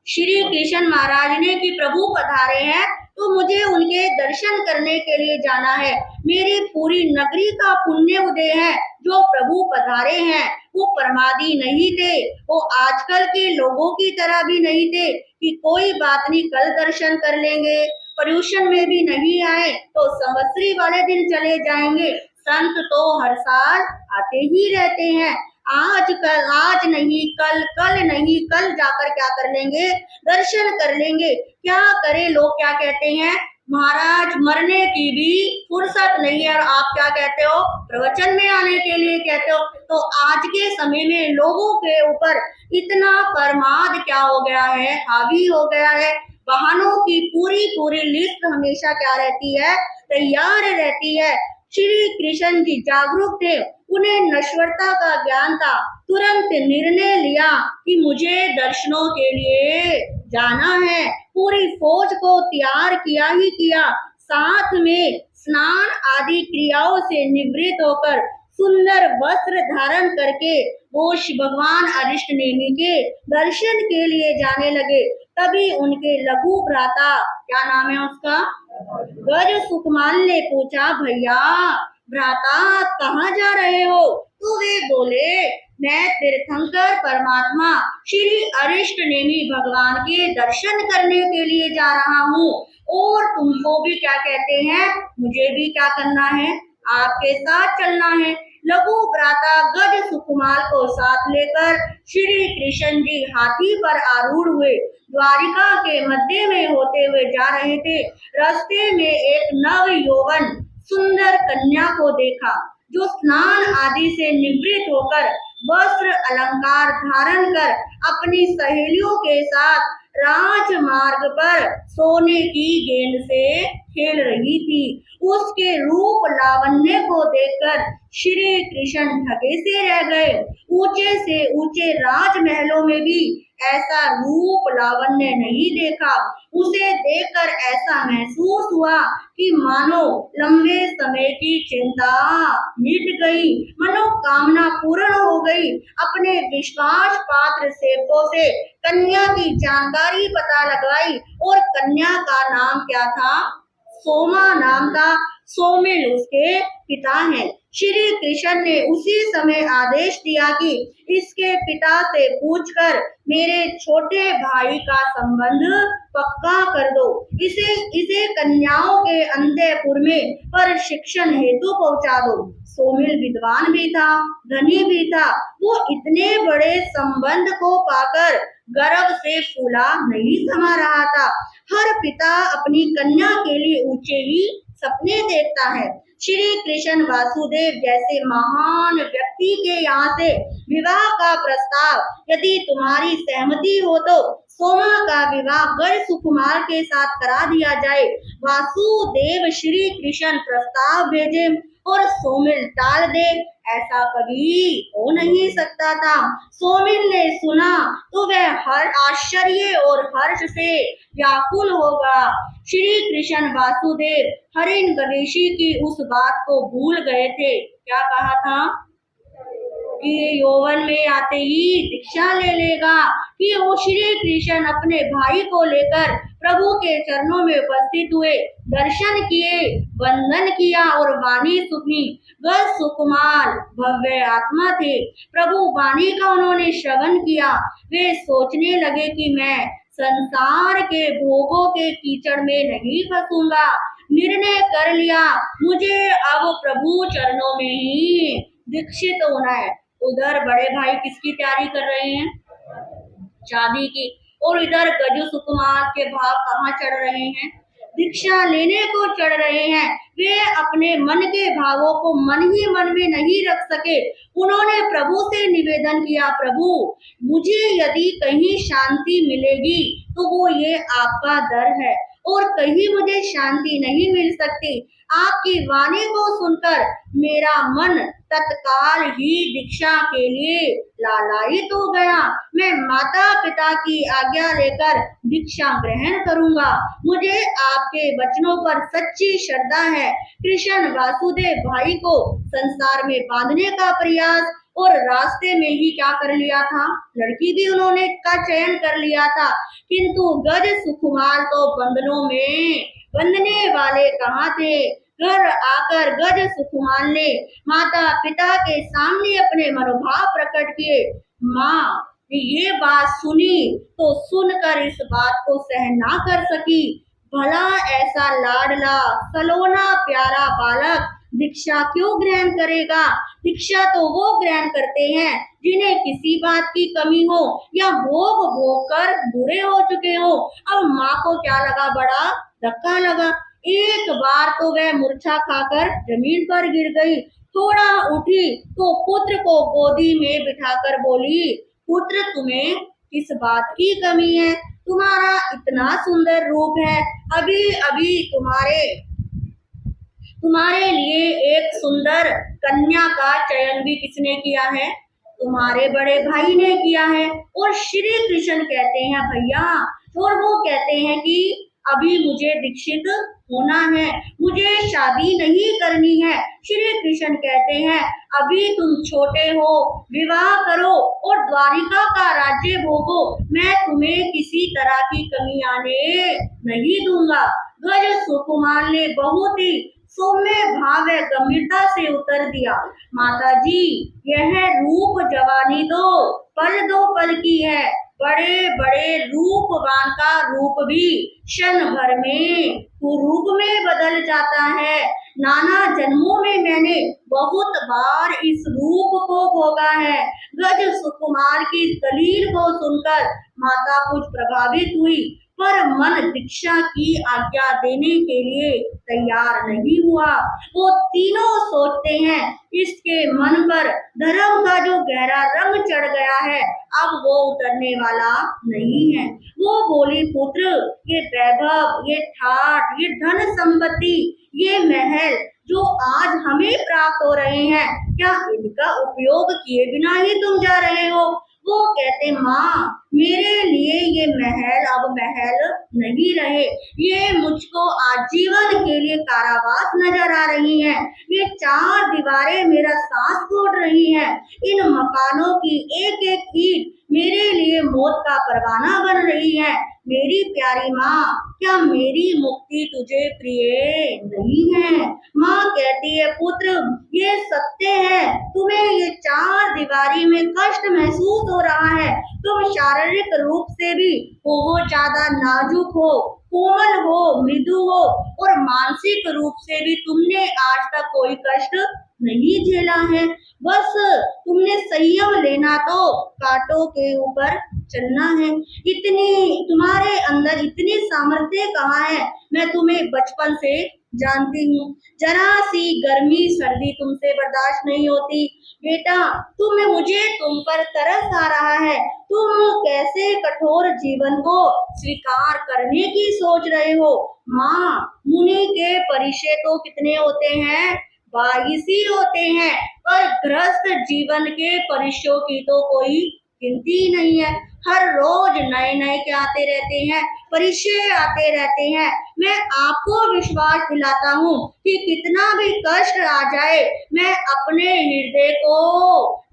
S1: श्री कृष्ण महाराज ने कि प्रभु पधारे हैं तो मुझे उनके दर्शन करने के लिए जाना है। मेरी पूरी नगरी का पुण्य उदय है जो प्रभु पधारे हैं। वो प्रमादी नहीं थे, वो आजकल के लोगों की तरह भी नहीं थे कि कोई बात नहीं कल दर्शन कर लेंगे, पर्यूषण में भी नहीं आए तो संवत्सरी वाले दिन चले जाएंगे। संत तो हर साल आते ही रहते हैं। आज नहीं कल, कल नहीं कल जाकर क्या कर लेंगे? दर्शन कर लेंगे। क्या करे, लोग क्या कहते हैं? महाराज मरने की भी फुर्सत नहीं है और आप क्या कहते हो? प्रवचन में आने के लिए कहते हो। तो आज के समय में लोगों के ऊपर इतना प्रमाद क्या हो गया है? हावी हो गया है। वाहनों की पूरी लिस्ट हमेशा क्या रहती है? तैयार रहती है। श्री कृष्ण जी जागरूक थे, उन्हें नश्वरता का ज्ञान था। तुरंत निर्णय लिया कि मुझे दर्शनों के लिए जाना है। पूरी फौज को तैयार किया ही किया। साथ में स्नान आदि क्रियाओं से निवृत्त होकर सुंदर वस्त्र धारण करके वो भगवान अरिष्ट नेमि के दर्शन के लिए जाने लगे। तभी उनके लघु भ्राता, क्या नाम है उसका? गज सुकुमार ने पूछा, भैया भ्राता कहाँ जा रहे हो? तो वे बोले, मैं तीर्थंकर परमात्मा श्री अरिष्ट नेमि भगवान के दर्शन करने के लिए जा रहा हूँ। और तुमको भी क्या कहते हैं? मुझे भी क्या करना है? आपके साथ चलना है। लघु भ्राता गज सुकुमार को साथ लेकर श्री कृष्ण जी हाथी पर आरूढ़ हुए द्वारिका के मध्य में होते हुए जा रहे थे। रास्ते में एक नव यौवन सुंदर कन्या को देखा जो स्नान आदि से निवृत्त होकर वस्त्र अलंकार धारण कर अपनी सहेलियों के साथ राजमार्ग पर सोने की गेंद से खेल रही थी। उसके रूप लावण्य को देखकर श्री कृष्ण ढके से रह गए। ऊंचे से ऊंचे राजमहलों में भी ऐसा रूप लावण्य नहीं देखा। उसे देखकर ऐसा महसूस हुआ कि मानो लंबे समय की चिंता मिट गई, मनोकामना पूर्ण हो गई। अपने विश्वास पात्र सेवकों से कन्या की जानकारी पता लगाई और कन्या का नाम क्या था? सोमा नाम था। सोमिल उसके पिता हैं। श्री कृष्ण ने उसी समय आदेश दिया कि इसके पिता से पूछकर मेरे छोटे भाई का संबंध पक्का कर दो। इसे कन्याओं के अंतःपुर में प्रशिक्षण हेतु पहुंचा दो। सोमिल विद्वान भी था, धनी भी था। वो इतने बड़े संबंध को पाकर गर्व से फूला नहीं समा रहा था। हर पिता अपनी कन्या के लिए ऊंचे ही सपने देखता है। श्री कृष्ण वासुदेव जैसे महान व्यक्ति के यहाँ से विवाह का प्रस्ताव, यदि तुम्हारी सहमति हो तो सोमा का विवाह गज सुकुमार के साथ करा दिया जाए। वासुदेव श्री कृष्ण प्रस्ताव भेजे और सोमिल टाल दे, ऐसा कभी हो नहीं सकता था। सोमिल ने सुना तो वह हर आश्चर्य और हर्ष से व्याकुल होगा। श्री कृष्ण वासुदेव हरिण गवेशी की उस बात को भूल गए थे। क्या कहा था कि यौवन में आते ही दीक्षा ले लेगा। कि वो श्री कृष्ण अपने भाई को लेकर प्रभु के चरणों में उपस्थित हुए, दर्शन किए, वंदन किया और वाणी सुनी। वह सुकुमार भव्य आत्मा थे। प्रभु वाणी का उन्होंने श्रवण किया। वे सोचने लगे कि मैं संसार के भोगों के कीचड़ में नहीं फंसूंगा। निर्णय कर लिया, मुझे अब प्रभु चरणों में ही दीक्षित होना है। उधर बड़े भाई किसकी तैयारी कर रहे हैं? शादी की। और इधर गजु सुकुमार के भाव कहाँ चढ़ रहे हैं? दीक्षा लेने को चढ़ रहे हैं। वे अपने मन के भावों को मन ही मन में नहीं रख सके। उन्होंने प्रभु से निवेदन किया, प्रभु मुझे यदि कहीं शांति मिलेगी तो वो ये आपका दर है, और कहीं मुझे शांति नहीं मिल सकती। आपकी वाणी को सुनकर मेरा मन तत्काल ही दीक्षा के लिए लालायित हो गया। मैं माता पिता की आज्ञा लेकर दीक्षा ग्रहण करूंगा। मुझे आपके वचनों पर सच्ची श्रद्धा है। कृष्ण वासुदेव भाई को संसार में बांधने का प्रयास, और रास्ते में ही क्या कर लिया था? लड़की भी उन्होंने का चयन कर लिया था। किंतु गज सुकुमार तो बंधनों में बंधने वाले कहाँ थे? घर आकर गज सुकुमार ने माता पिता के सामने अपने मनोभाव प्रकट किए। माँ ये बात सुनी तो सुनकर इस बात को सहन ना कर सकी। भला ऐसा लाडला सलोना प्यारा बालक दीक्षा क्यों ग्रहण करेगा? दीक्षा तो वो ग्रहण करते हैं जिन्हें किसी बात की कमी हो या भोग भोग कर बूढ़े हो चुके हो। अब माँ को क्या लगा? बड़ा धक्का लगा। एक बार तो वह मूर्छा खाकर जमीन पर गिर गई। थोड़ा उठी तो पुत्र को गोदी में बिठाकर बोली, पुत्र तुम्हें किस बात की कमी है? तुम्हारा इतना सुंदर रूप है। अभी अभी तुम्हारे लिए एक सुंदर कन्या का चयन भी किसने किया है? तुम्हारे बड़े भाई ने किया है। और श्री कृष्ण कहते हैं भैया, और वो कहते हैं कि अभी मुझे दीक्षित होना है, मुझे शादी नहीं करनी है। श्री कृष्ण कहते हैं अभी तुम छोटे हो, विवाह करो और द्वारिका का राज्य भोगो। मैं तुम्हें किसी तरह की कमी आने नहीं दूंगा। गज सुकुमार ने बहुत ही सौम्य भाव गंभीरता से उत्तर दिया, माता जी यह रूप जवानी दो पल की है। बड़े बड़े रूपवान का रूप भी क्षण भर में कुरूप में बदल जाता है। नाना जन्मों में मैंने बहुत बार इस रूप को भोगा है। गज सुकुमार की दलील को सुनकर माता कुछ प्रभावित हुई, पर मन दीक्षा की आज्ञा देने के लिए तैयार नहीं हुआ। वो तीनों सोचते हैं इसके मन पर धर्म का जो गहरा रंग चढ़ गया है अब वो उतरने वाला नहीं है। वो बोली, पुत्र ये वैभव, ये ठाठ, ये धन संपत्ति, ये महल जो आज हमें प्राप्त हो रहे हैं, क्या इनका उपयोग किए बिना ही तुम जा रहे हो? वो कहते माँ मेरे लिए ये महल अब महल नहीं रहे, ये मुझको आजीवन के लिए कारावास नजर आ रही है। ये 4 दीवारें मेरा सांस तोड़ रही हैं। इन मकानों की एक एक ईंट मेरे लिए मौत का परवाना बन रही है। मेरी प्यारी माँ, क्या मेरी मुक्ति तुझे प्रिय नहीं है? माँ कहती है पुत्र ये सत्य है, तुम्हें ये 4 दीवारी में कष्ट महसूस हो रहा है। तुम शारीरिक रूप से भी बहुत ज्यादा नाजुक हो, कोमल हो, मृदु हो और मानसिक रूप से भी तुमने आज तक कोई कष्ट नहीं झेला है। बस तुमने संयम लेना तो कांटों के ऊपर चलना है। इतनी तुम्हारे अंदर इतनी सामर्थ्य कहाँ है, मैं तुम्हें बचपन से जानती हूँ। जरा सी गर्मी सर्दी तुमसे बर्दाश्त नहीं होती। बेटा मुझे तुम पर तरस आ रहा है। तुम कैसे कठोर जीवन को स्वीकार करने की सोच रहे हो। माँ मुनि के परिचय तो कितने होते हैं, 22 ही होते हैं, पर गृहस्थ जीवन के परिचयों की तो कोई गिनती नहीं है। हर रोज नए नए क्या आते रहते हैं, परिचय आते रहते हैं। मैं आपको विश्वास दिलाता हूँ कि कितना भी कष्ट आ जाए मैं अपने हृदय को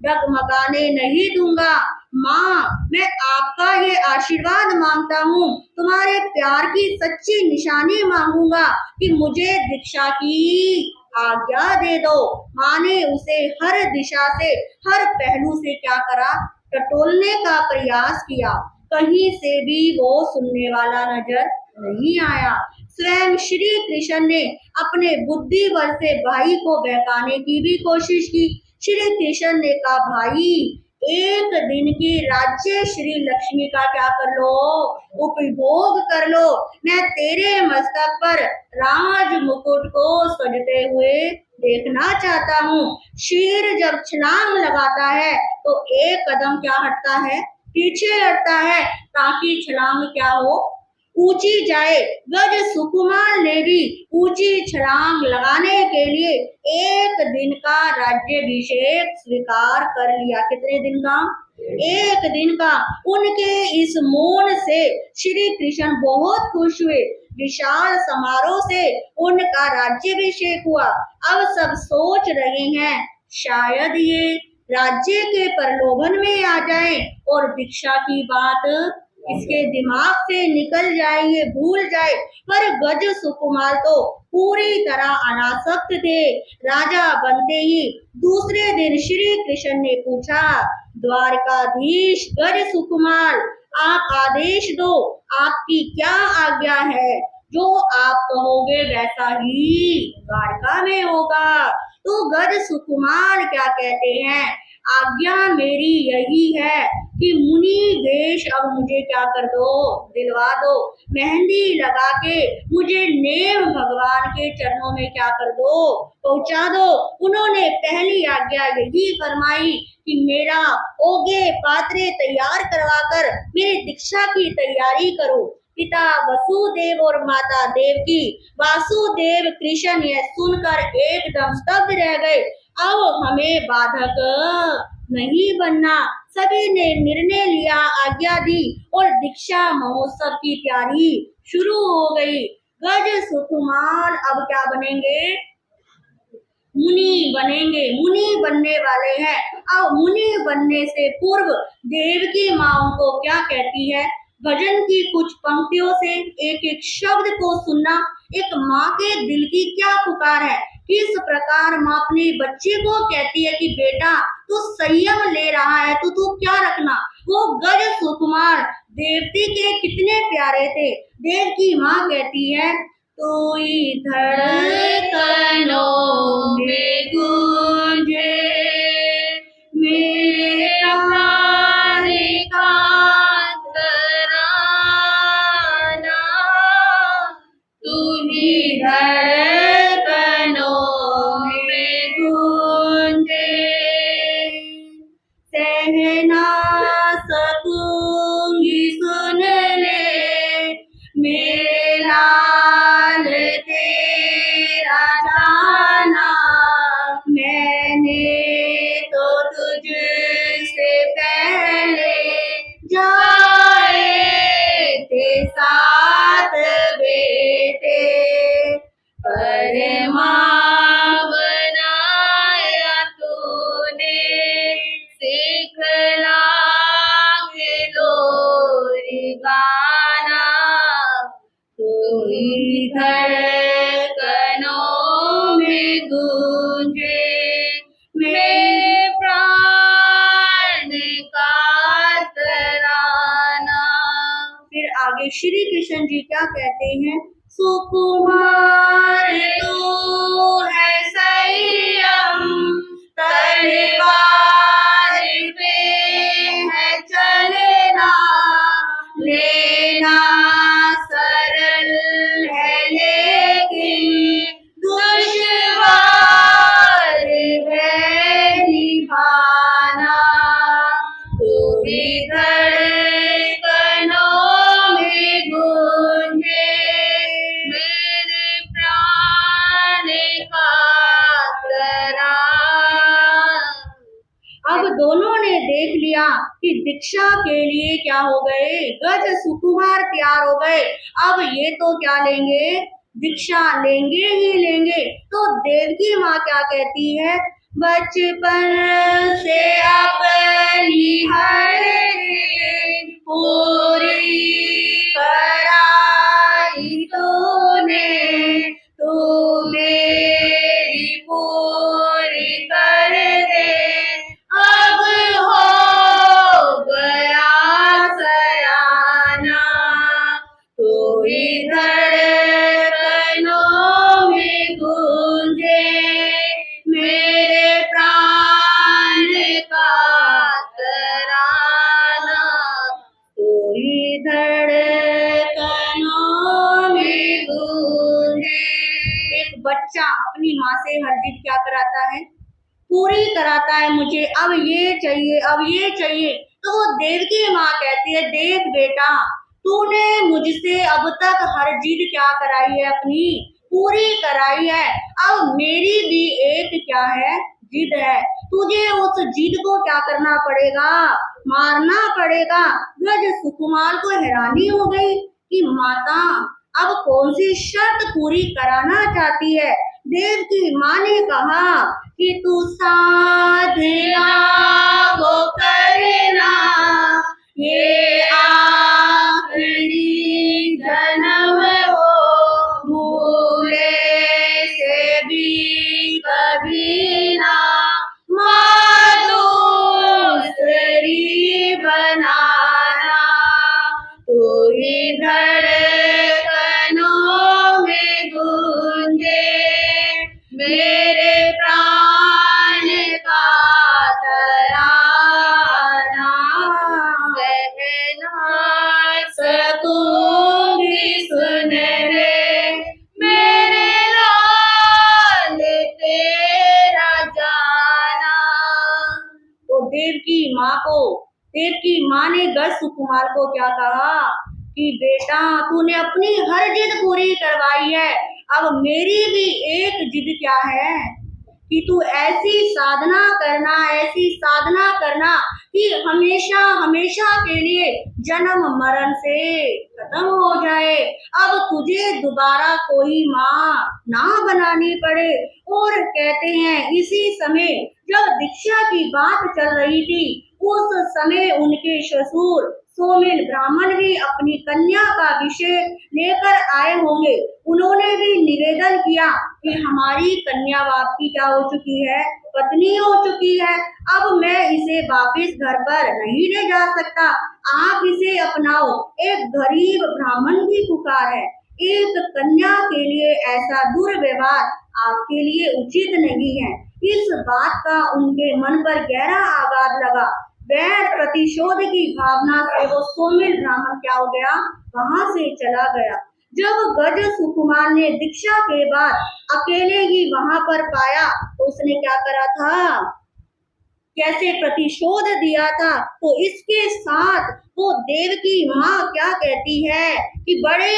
S1: डगमगाने नहीं दूंगा। माँ मैं आपका ये आशीर्वाद मांगता हूँ, तुम्हारे प्यार की सच्ची निशानी मांगूंगा कि मुझे दीक्षा की आज्ञा दे दो। माँ ने उसे हर दिशा से हर पहलू से क्या करा, टटोलने का प्रयास किया। कहीं से भी वो सुनने वाला नजर नहीं आया। स्वयं श्री कृष्ण ने अपने बुद्धि बल से भाई को बहकाने की भी कोशिश की। श्री कृष्ण ने कहा भाई एक दिन की राज्य श्री लक्ष्मी का क्या कर लो, उपभोग कर लो। मैं तेरे मस्तक पर राज मुकुट को सजते हुए देखना चाहता हूँ। शेर जब छलांग लगाता है तो एक कदम क्या हटता है, पीछे हटता है, ताकि छलांग क्या हो, ऊंची जाए। गज सुकुमार ने भी ऊंची छलांग लगाने के लिए एक दिन का राज्याभिषेक स्वीकार कर लिया। कितने दिन का, एक दिन का। उनके इस मौन से श्री कृष्ण बहुत खुश हुए। विशाल समारोह से उनका राज्याभिषेक हुआ। अब सब सोच रहे हैं शायद ये राज्य के प्रलोभन में आ जाए और दीक्षा की बात इसके दिमाग से निकल जाए, ये भूल जाए। पर गज सुकुमार तो पूरी तरह अनासक्त थे। राजा बनते ही दूसरे दिन श्री कृष्ण ने पूछा, द्वारकाधीश गज सुकुमार आप आदेश दो, आपकी क्या आज्ञा है। जो आप कहोगे वैसा ही द्वारका में होगा। तो गज सुकुमार क्या कहते हैं, आज्ञा मेरी यही है कि मुनि वेश अब मुझे क्या कर दो, दिलवा दो। मेहंदी लगा के मुझे नेम भगवान के चरणों में क्या कर दो, पहुंचा दो। उन्होंने पहली आज्ञा यही फरमाई कि मेरा ओगे पात्रे तैयार करवाकर मेरी दीक्षा की तैयारी करो। पिता वसुदेव और माता देवकी वासुदेव कृष्ण यह सुनकर एकदम स्तब्ध रह गए। अब हमें बाधक नहीं बनना। सभी ने निर्णय लिया, आज्ञा दी और दीक्षा महोत्सव की तैयारी शुरू हो गई। गज सुकुमार अब क्या बनेंगे, मुनि बनेंगे, मुनि बनने वाले हैं। अब मुनि बनने से पूर्व देवकी माँ उनको क्या कहती है, भजन की कुछ पंक्तियों से एक एक शब्द को सुनना। एक माँ के दिल की क्या पुकार है, किस प्रकार माँ अपने बच्चे को कहती है कि बेटा तू संयम ले रहा है तो तू क्या रखना। वो गज सुकुमार देवती के कितने प्यारे थे। देव की माँ कहती है, तोई धड़कनों में गूंजे मेरे प्यार का तराना, तू ही धड़कनों में गूंजे। सह ना सकूंगी सुन ले मेरे लाल तेरा जाना, मैंने तो तुझसे
S2: साथ बेटे परमा बनाया तूने सिखला के लोरी गाना तू ही धड़कनों में गूंजे मेरे प्राण का तराना।
S1: फिर आगे श्री कृष्ण जी क्या कहते हैं, सुकुमार
S2: तू है संयम तलवार पे है चलना लेना सरल है लेकिन दुश्वार है निभाना तू ही धड़कनों में गूंजे मेरे प्राण का तराना।
S1: अब दोनों ने देख लिया कि दीक्षा के लिए क्या हो गए, गज सुकुमार तैयार हो गए। अब ये तो क्या लेंगे, दीक्षा लेंगे ही लेंगे। तो देवकी माँ क्या कहती है, बचपन
S2: से अपनी हर जिद पूरी कराई तूने तू मेरी पूरी कर दे अब हो गया सयाना तू ही धड़कनों में गूंजे मेरे प्राण का तराना तू ही धड़कनों में गूंजे।
S1: एक बच्चा अपनी माँ से हर जिद क्या कराता है, पूरी कराता है, मुझे अब ये चाहिए, अब ये चाहिए। तो वो देवकी माँ कहती है, देख बेटा, तूने मुझसे अब तक हर जिद क्या कराई है, अपनी पूरी कराई है। अब मेरी भी एक क्या है, जिद है। तुझे उस जिद को क्या करना पड़ेगा, मारना पड़ेगा। गज सुकुमार को हैरानी हो गई कि माता अब कौन सी शर्त पूरी कराना चाहती है। देवकी माँ ने कहा कि तू साधना
S2: वो करना ये आखिरी जन्म हो भूले से भी कभी ना माधुरी बनाना तू ही धड़कनों में गूंजे मेरे प्राण का तराना सहना सकूंगी सुन ले मेरे लाल तेरा जाना।
S1: तो देवकी माँ ने गज सुकुमार को क्या कहा कि बेटा, तूने अपनी हर जिद पूरी करवाई है। अब मेरी भी एक जिद क्या है कि तू ऐसी साधना करना कि हमेशा हमेशा के लिए जन्म मरण से खत्म हो जाए। अब तुझे दोबारा कोई माँ ना बनानी पड़े। और कहते हैं इसी समय जब दीक्षा की बात चल रही थी, उस समय उनके ससुर सोमिल ब्राह्मण भी अपनी कन्या का विषय लेकर आए होंगे। उन्होंने भी निवेदन किया कि हमारी कन्या बाप की क्या हो चुकी है, पत्नी हो चुकी है। अब मैं इसे वापिस घर पर नहीं ले जा सकता, आप इसे अपनाओ। एक गरीब ब्राह्मण की पुकार है, एक कन्या के लिए ऐसा दुर्व्यवहार आपके लिए उचित नहीं है। इस बात का उनके मन पर गहरा आघात लगा। वैर प्रतिशोध की भावना से वो सोमिल ब्राह्मण क्या हो गया, वहां से चला गया। जब गज सुकुमार ने दीक्षा के बाद अकेले ही वहां पर पाया तो उसने क्या करा था, कैसे प्रतिशोध दिया था। तो इसके साथ वो देवकी माँ क्या कहती है कि बड़े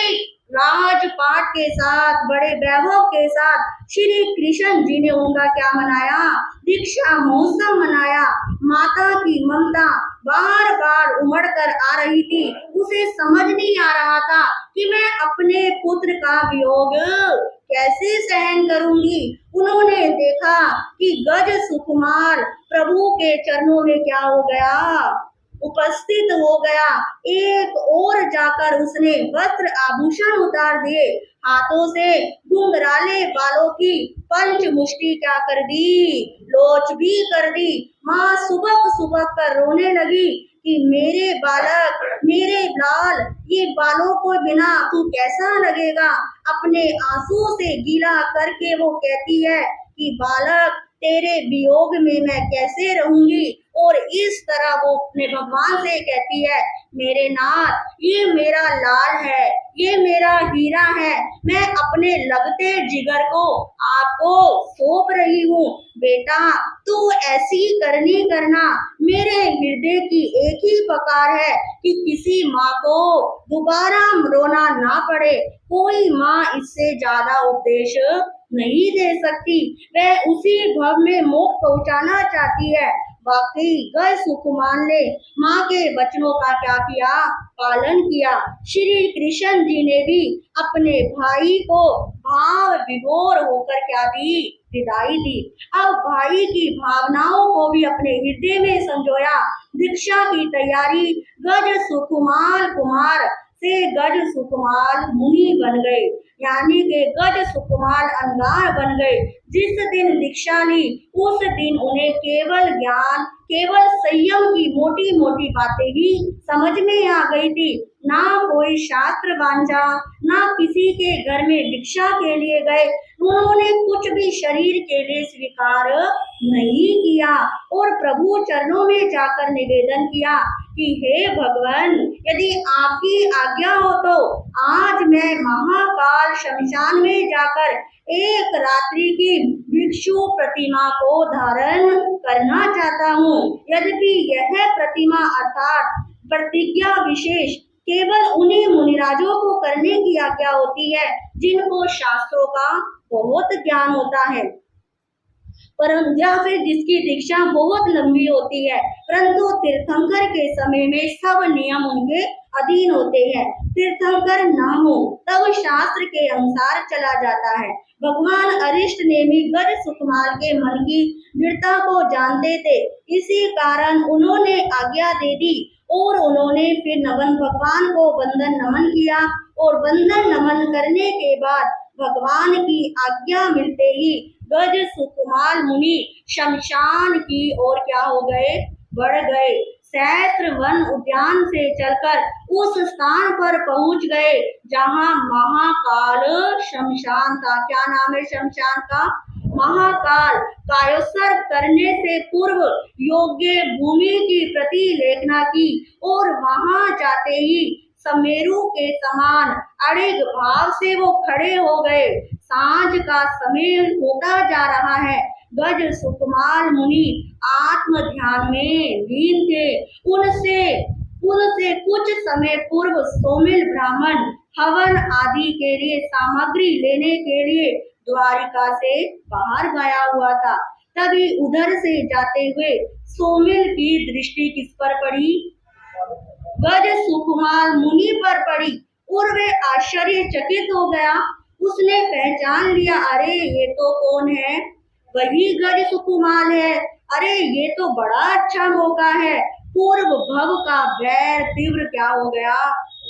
S1: राजपाट के साथ, बड़े वैभव के साथ श्री कृष्ण जी ने उनका क्या मनाया, दीक्षा महोत्सव मनाया। माता की ममता, बार बार उमड़ कर आ रही थी। उसे समझ नहीं आ रहा था कि मैं अपने पुत्र का वियोग कैसे सहन करूंगी। उन्होंने देखा कि गज सुकुमार प्रभु के चरणों में क्या हो गया, उपस्थित हो गया। एक और जाकर उसने वस्त्र आभूषण उतार दिए, हाथों से घुंघराले बालों की पंच मुष्टि क्या कर दी, लोच भी कर दी। माँ सुबक सुबक कर रोने लगी कि मेरे बालक, मेरे लाल, ये बालों को बिना तू कैसा लगेगा। अपने आंसू से गीला करके वो कहती है कि बालक, तेरे वियोग में मैं कैसे रहूंगी। और इस तरह वो अपने भगवान से कहती है, मेरे नाथ, ये मेरा लाल है, ये मेरा हीरा है, मैं अपने लगते जिगर को आपको सौंप रही हूँ। बेटा, तू ऐसी करनी करना। मेरे हृदय की एक ही पुकार है कि किसी माँ को दोबारा रोना ना पड़े। कोई माँ इससे ज्यादा उपदेश नहीं दे सकती। वह उसी भव में मोक्ष पहुंचाना चाहती है। वाकई गज सुकुमार ने माँ के वचनों का क्या किया, पालन किया। श्री कृष्ण जी ने भी अपने भाई को भाव विभोर होकर क्या दी, विदाई दी। अब भाई की भावनाओं को भी अपने हृदय में संजोया। दीक्षा की तैयारी। गज सुकुमार कुमार से गज सुकुमार मुनि बन गए, यानी के गज सुकुमार अंगार बन गए। जिस दिन दीक्षा ली उस दिन उन्हें केवल ज्ञान, केवल संयम की मोटी मोटी बातें ही समझ में आ गई थी। ना कोई शास्त्र वांझा, ना किसी के घर में दीक्षा के लिए गए। उन्होंने कुछ भी शरीर के लिए स्वीकार नहीं किया और प्रभु चरणों में जाकर निवेदन किया कि हे भगवान, यदि आपकी आज्ञा हो तो आज मैं महाकाल शमशान में जाकर एक रात्रि की भिक्षु प्रतिमा को धारण करना चाहता हूँ। यद्यपि यह प्रतिमा अर्थात प्रतिज्ञा विशेष केवल उन्हीं मुनिराजों को करने की आज्ञा होती है जिनको शास्त्रों का बहुत ज्ञान होता है, या फिर जिसकी दीक्षा बहुत लंबी होती है। परंतु तीर्थंकर के समय में सब नियम उनके अधीन होते हैं। तीर्थंकर ना हो तब शास्त्र के अनुसार चला जाता है। भगवान अरिष्ट ने भी गज सुकुमार के मन की दृढ़ता को जानते थे, इसी कारण उन्होंने आज्ञा दे दी और उन्होंने फिर नमन भगवान को वंदन नमन किया। और वंदन नमन करने के बाद भगवान की आज्ञा मिलते ही गज सुकुमार मुनि शमशान की ओर क्या हो गए, बढ़ गए। सहस्त्र वन उद्यान से चलकर उस स्थान पर पहुंच गए जहां महाकाल शमशान था। क्या नाम है शमशान का? महाकाल। कायोत्सर्ग करने से पूर्व योग्य भूमि की प्रतिलेखना की और वहां जाते ही समेरु के समान अड़िग भाव से वो खड़े हो गए। सांझ का समय होता जा रहा है। गज सुकुमार मुनि आत्म ध्यान में लीन थे। उनसे कुछ समय पूर्व सोमिल ब्राह्मण हवन आदि के लिए सामग्री लेने के लिए द्वारिका से बाहर गया हुआ था। तभी उधर से जाते हुए सोमिल की दृष्टि किस पर पड़ी? गज सुकुमार मुनि पर पड़ी और वे आश्चर्यचकित हो गया। उसने पहचान लिया, अरे ये तो कौन है? वही गज सुकुमार है। अरे ये तो बड़ा अच्छा मौका है। पूर्व भव का वैर तीव्र क्या हो गया,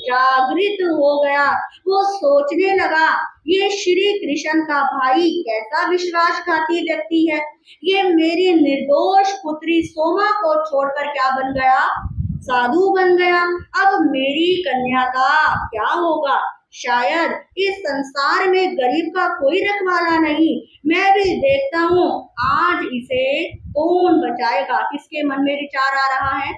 S1: जागृत हो गया। वो सोचने लगा, ये श्री कृष्ण का भाई कैसा विश्वासघाती व्यक्ति है। ये मेरी निर्दोष पुत्री सोमा को छोड़कर क्या बन गया, साधु बन गया। अब मेरी कन्या का क्या होगा? शायद इस संसार में गरीब का कोई रखवाला नहीं। मैं भी देखता हूँ आज इसे कौन बचाएगा। किसके मन में विचार आ रहा है?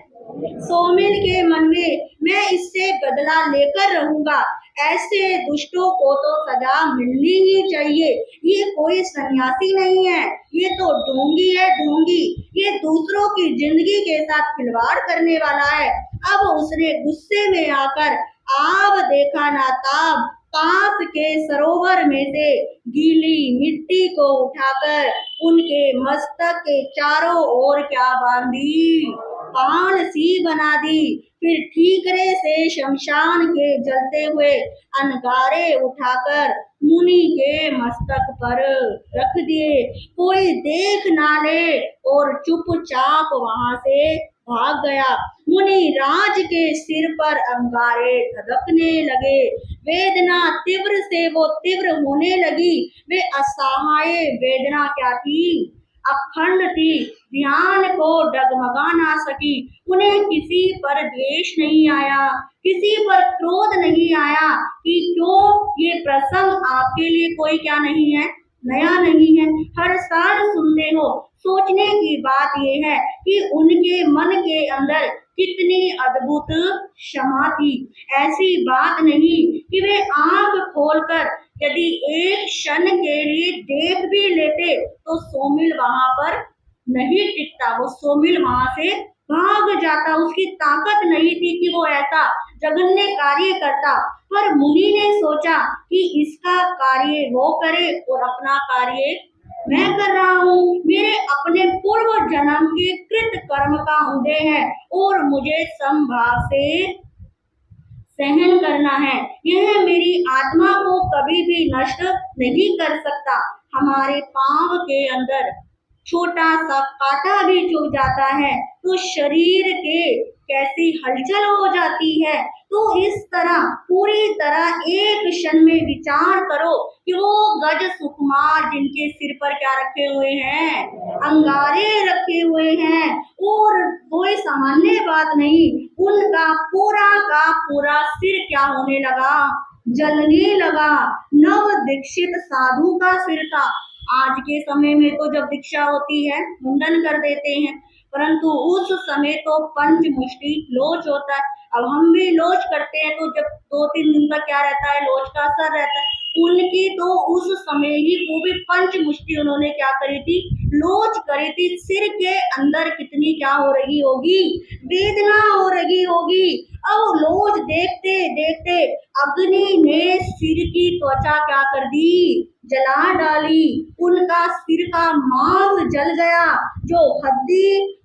S1: सोमिल के मन में, मैं इससे बदला लेकर रहूंगा। ऐसे दुष्टों को तो सजा मिलनी ही चाहिए। ये कोई सन्यासी नहीं है, ये तो ढोंगी है, ढोंगी। ये दूसरों की जिंदगी के साथ खिलवाड़ करने वाला है। अब उसने गुस्से में आकर आब देखा ना ताब पास के सरोवर में से गीली मिट्टी को उठाकर उनके मस्तक के चारों ओर क्या बांधी, पाल सी बना दी। फिर ठीकरे से शमशान के जलते हुए अंगारे उठाकर मुनि के मस्तक पर रख दिए। कोई देख ना ले और चुपचाप वहां से भाग गया। मुनि राज के सिर पर अंगारे धधकने लगे। वेदना तीव्र से वो तीव्र होने लगी। वे असहाय वेदना क्या थी, अखंड थी, ध्यान को डगमगा ना सकी। उन्हें किसी पर द्वेष नहीं आया, किसी पर क्रोध नहीं आया कि क्यों ये प्रसंग आपके लिए कोई क्या नहीं है, नया नहीं है, हर साल सुनते हो। सोचने की बात यह है कि उनके मन के अंदर कितनी अद्भुत क्षमा थी। ऐसी बात नहीं कि वे आंख खोलकर यदि एक क्षण के लिए देख भी लेते तो सोमिल वहां पर नहीं टिकता, वो सोमिल वहां से भाग जाता। उसकी ताकत नहीं थी कि वो ऐसा जघन्य कार्य करता। पर मुनि ने सोचा कि इसका कार्य वो करे और अपना कार्य मैं कर रहा हूँ। मेरे अपने पूर्व जन्म के कृत कर्म का उदय है और मुझे समभाव से सहन करना है। यह मेरी आत्मा को कभी भी नष्ट नहीं कर सकता। हमारे पांव के अंदर छोटा सा कांटा भी चुभ जाता है तो शरीर के कैसी हलचल हो जाती है। तो इस तरह पूरी तरह एक क्षण में विचार करो कि वो गज सुकुमार जिनके सिर पर क्या रखे हुए हैं, अंगारे रखे हुए हैं, और कोई सामान्य बात नहीं, उनका पूरा का पूरा सिर क्या होने लगा, जलने लगा। नव दीक्षित साधु का सिर था। आज के समय में तो जब दीक्षा होती है मुंडन कर देते हैं, परंतु उस समय तो पंच मुष्टि लोच होता है। अब हम भी लोच करते हैं तो जब 2-3 दिन का क्या रहता है, लोच का असर रहता है। उनकी तो उस समय ही वो भी पंच मुष्टि उन्होंने क्या करी थी, लोच करी थी। सिर के अंदर कितनी क्या हो रही होगी, वेदना हो रही होगी। अब लोच देखते देखते अग्नि ने सिर की त्वचा क्या कर दी, जला डाली। उनका सिर का मांस जल गया। जो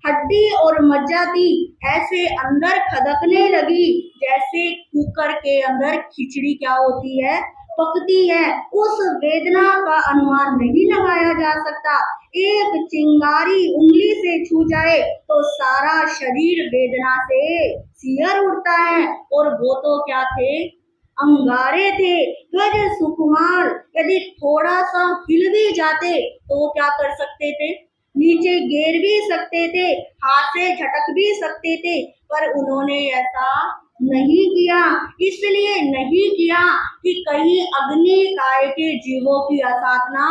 S1: हड्डी और मज्जा थी ऐसे अंदर खदकने लगी जैसे कुकर के अंदर खिचड़ी क्या होती है, पकती है। उस वेदना का अनुमान नहीं लगाया जा सकता। एक चिंगारी उंगली से छू जाए तो सारा शरीर वेदना से सिहर उठता है। और वो तो क्या थे, अंगारे थे। गज सुकुमार यदि थोड़ा सा हिल भी जाते तो क्या कर सकते थे, नीचे गिर भी सकते थे, हाथ से झटक भी सकते थे, पर उन्होंने ऐसा नहीं किया। इसलिए नहीं किया कि कहीं अग्नि काय के जीवों की असाधना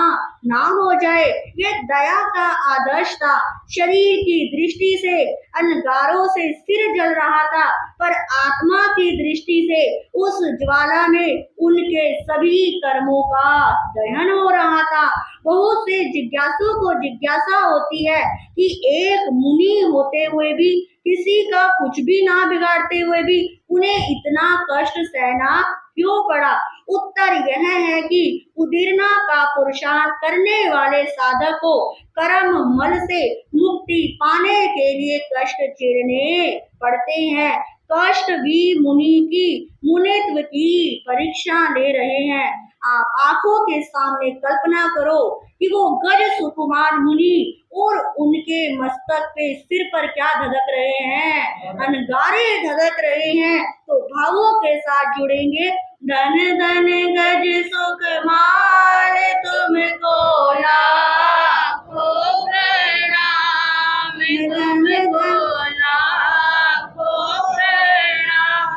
S1: ना हो जाए। ये दया का आदर्श था। शरीर की दृष्टि से अंगारों से सिर जल रहा था, पर आत्मा की दृष्टि से उस ज्वाला में उनके सभी कर्मों का दहन हो रहा था। बहुत से जिज्ञासु को जिज्ञासा होती है कि एक मुनि होते हुए भी, किसी का कुछ भी ना बिगाड़ते हुए भी उन्हें इतना कष्ट सहना क्यों पड़ा। उत्तर यह है कि उदीरना का पुरुषार्थ करने वाले साधक को कर्म मल से मुक्ति पाने के लिए कष्ट झेलने पड़ते हैं। कष्ट भी मुनि की मुनित्व की परीक्षा ले रहे हैं। आप आंखों के सामने कल्पना करो कि वो गज सुकुमार मुनि और उनके मस्तक पे सिर पर क्या धधक रहे हैं, अंगारे धधक रहे हैं। तो भावों के साथ जुड़ेंगे। धन धन गज सुकुमार तुमको
S2: लाखों प्रणाम, तुमको लाखों प्रणाम।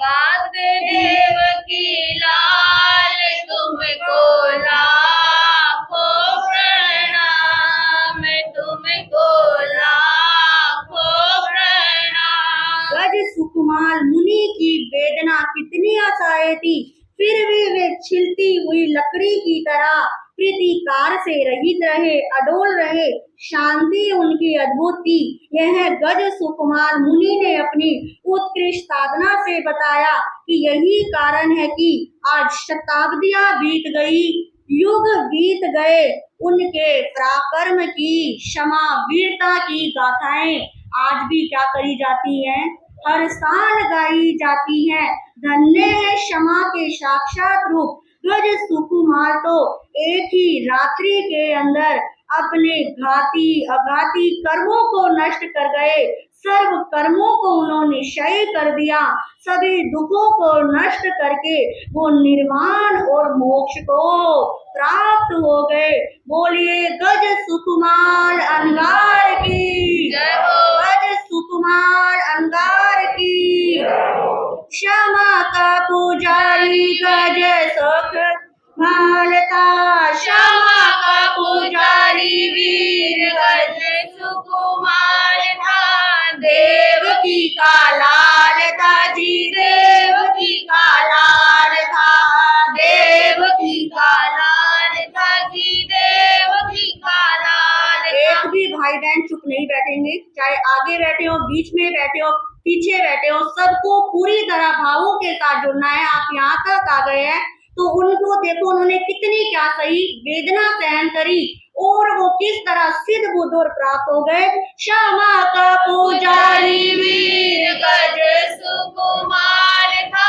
S2: मात देवकी लाल तुमको लाखों प्रणाम, तुमको लाखों प्रणाम।
S1: गज सुकुमार मुनि की वेदना कितनी असहाय थी, फिर भी वे छिलती हुई लकड़ी की तरह प्रीतिकार से रहित रहे, अडोल रहे। शांति उनकी अद्भुत थी। यह गज सुकुमार मुनि ने अपनी उत्कृष्ट साधना से बताया कि यही कारण है कि आज शताब्दियां बीत गई, युग बीत गए, उनके पराक्रम की, क्षमा वीरता की गाथाएं आज भी क्या करी जाती हैं, हर साल गाई जाती हैं। धन्य है क्षमा के साक्षात रूप, गज सुकुमार तो एक ही रात्रि के अंदर अपने घाती अघाती कर्मों को नष्ट कर गए। सर्व कर्मों को उन्होंने क्षय कर दिया, सभी दुखों को नष्ट करके वो निर्वाण और मोक्ष को प्राप्त हो गए। बोलिए गज सुकुमार अंगार की,
S2: जय हो।
S1: गज सुकुमार अंगार की। क्षमा का पुजारी गज सुख मालता, क्षमा का पुजारी वीर गज
S2: सुकुमार था,
S1: देवकी का लाल था जी, देवकी का लाल था, देवकी का
S2: लाल था जी, देवकी का लाल था।
S1: एक भी भाई बहन चुप नहीं बैठेंगे, चाहे आगे बैठे हो, बीच में बैठे हो, पीछे बैठे हो, सबको पूरी तरह भावों के साथ जुड़ना है। आप यहाँ तक आ गए हैं तो उनको देखो, उन्होंने कितनी क्या सही वेदना सहन करी और वो किस तरह सिद्ध बुद्ध और प्राप्त हो गए। क्षमा का पुजारी वीर
S2: गज सुकुमार था,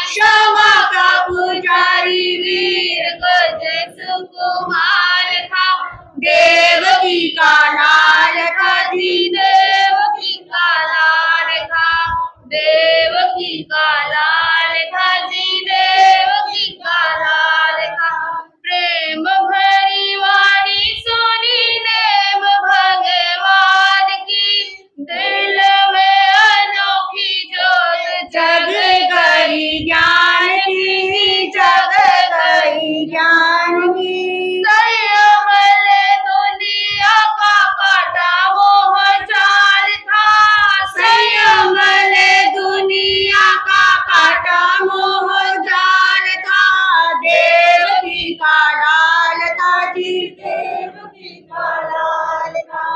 S1: क्षमा का पुजारी वीर
S2: गज सुकुमार था,
S1: देवकी का लाल था जी,
S2: देवकी का लाल था, देवकी का लाल था जी, देवकी का लाल था। प्रेम भरी वाणी सुनी देव भगवान की, दिल में अनोखी ज्योत
S1: जग गई ज्ञान की, जग गई ज्ञान की।
S2: संयम ले दुनिया का काटा मोह जाल था,
S1: संयम ले दुनिया का काटा मोह जाल था, देवकी का लाल था जी, देवकी का लाल था,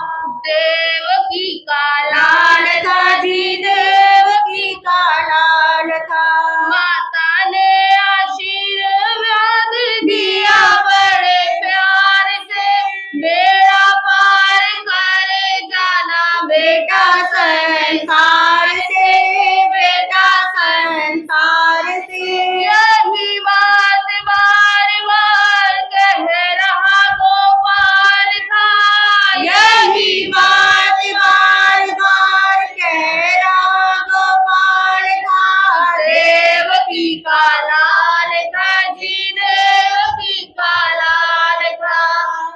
S2: देवकी का
S1: लाल था जी, देवकी का लाल था।
S2: माता ने आशीर्वाद दिया बड़े प्यार से, बेड़ा पार कर जाना
S1: बेटा संसार से, बेटा संसार से।
S2: यही बात बार बार कह रहा गोपाल था,
S1: यही बात बार बार कह रहा गोपाल था,
S2: देवकी का लाल था जी, देवकी का लाल था,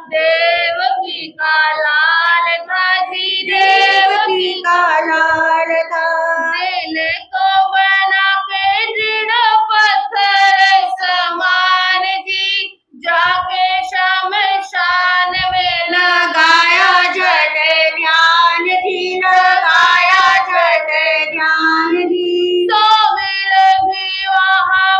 S2: देवकी का लाल था जी,
S1: देवकी का लाल था।
S2: दिल को बना के दृढ़ पत्थर समान जी, जाके शमशान में
S1: लगाया जट ध्यान थी, लगाया जट ध्यान थी।
S2: तो मिल भी वहाँ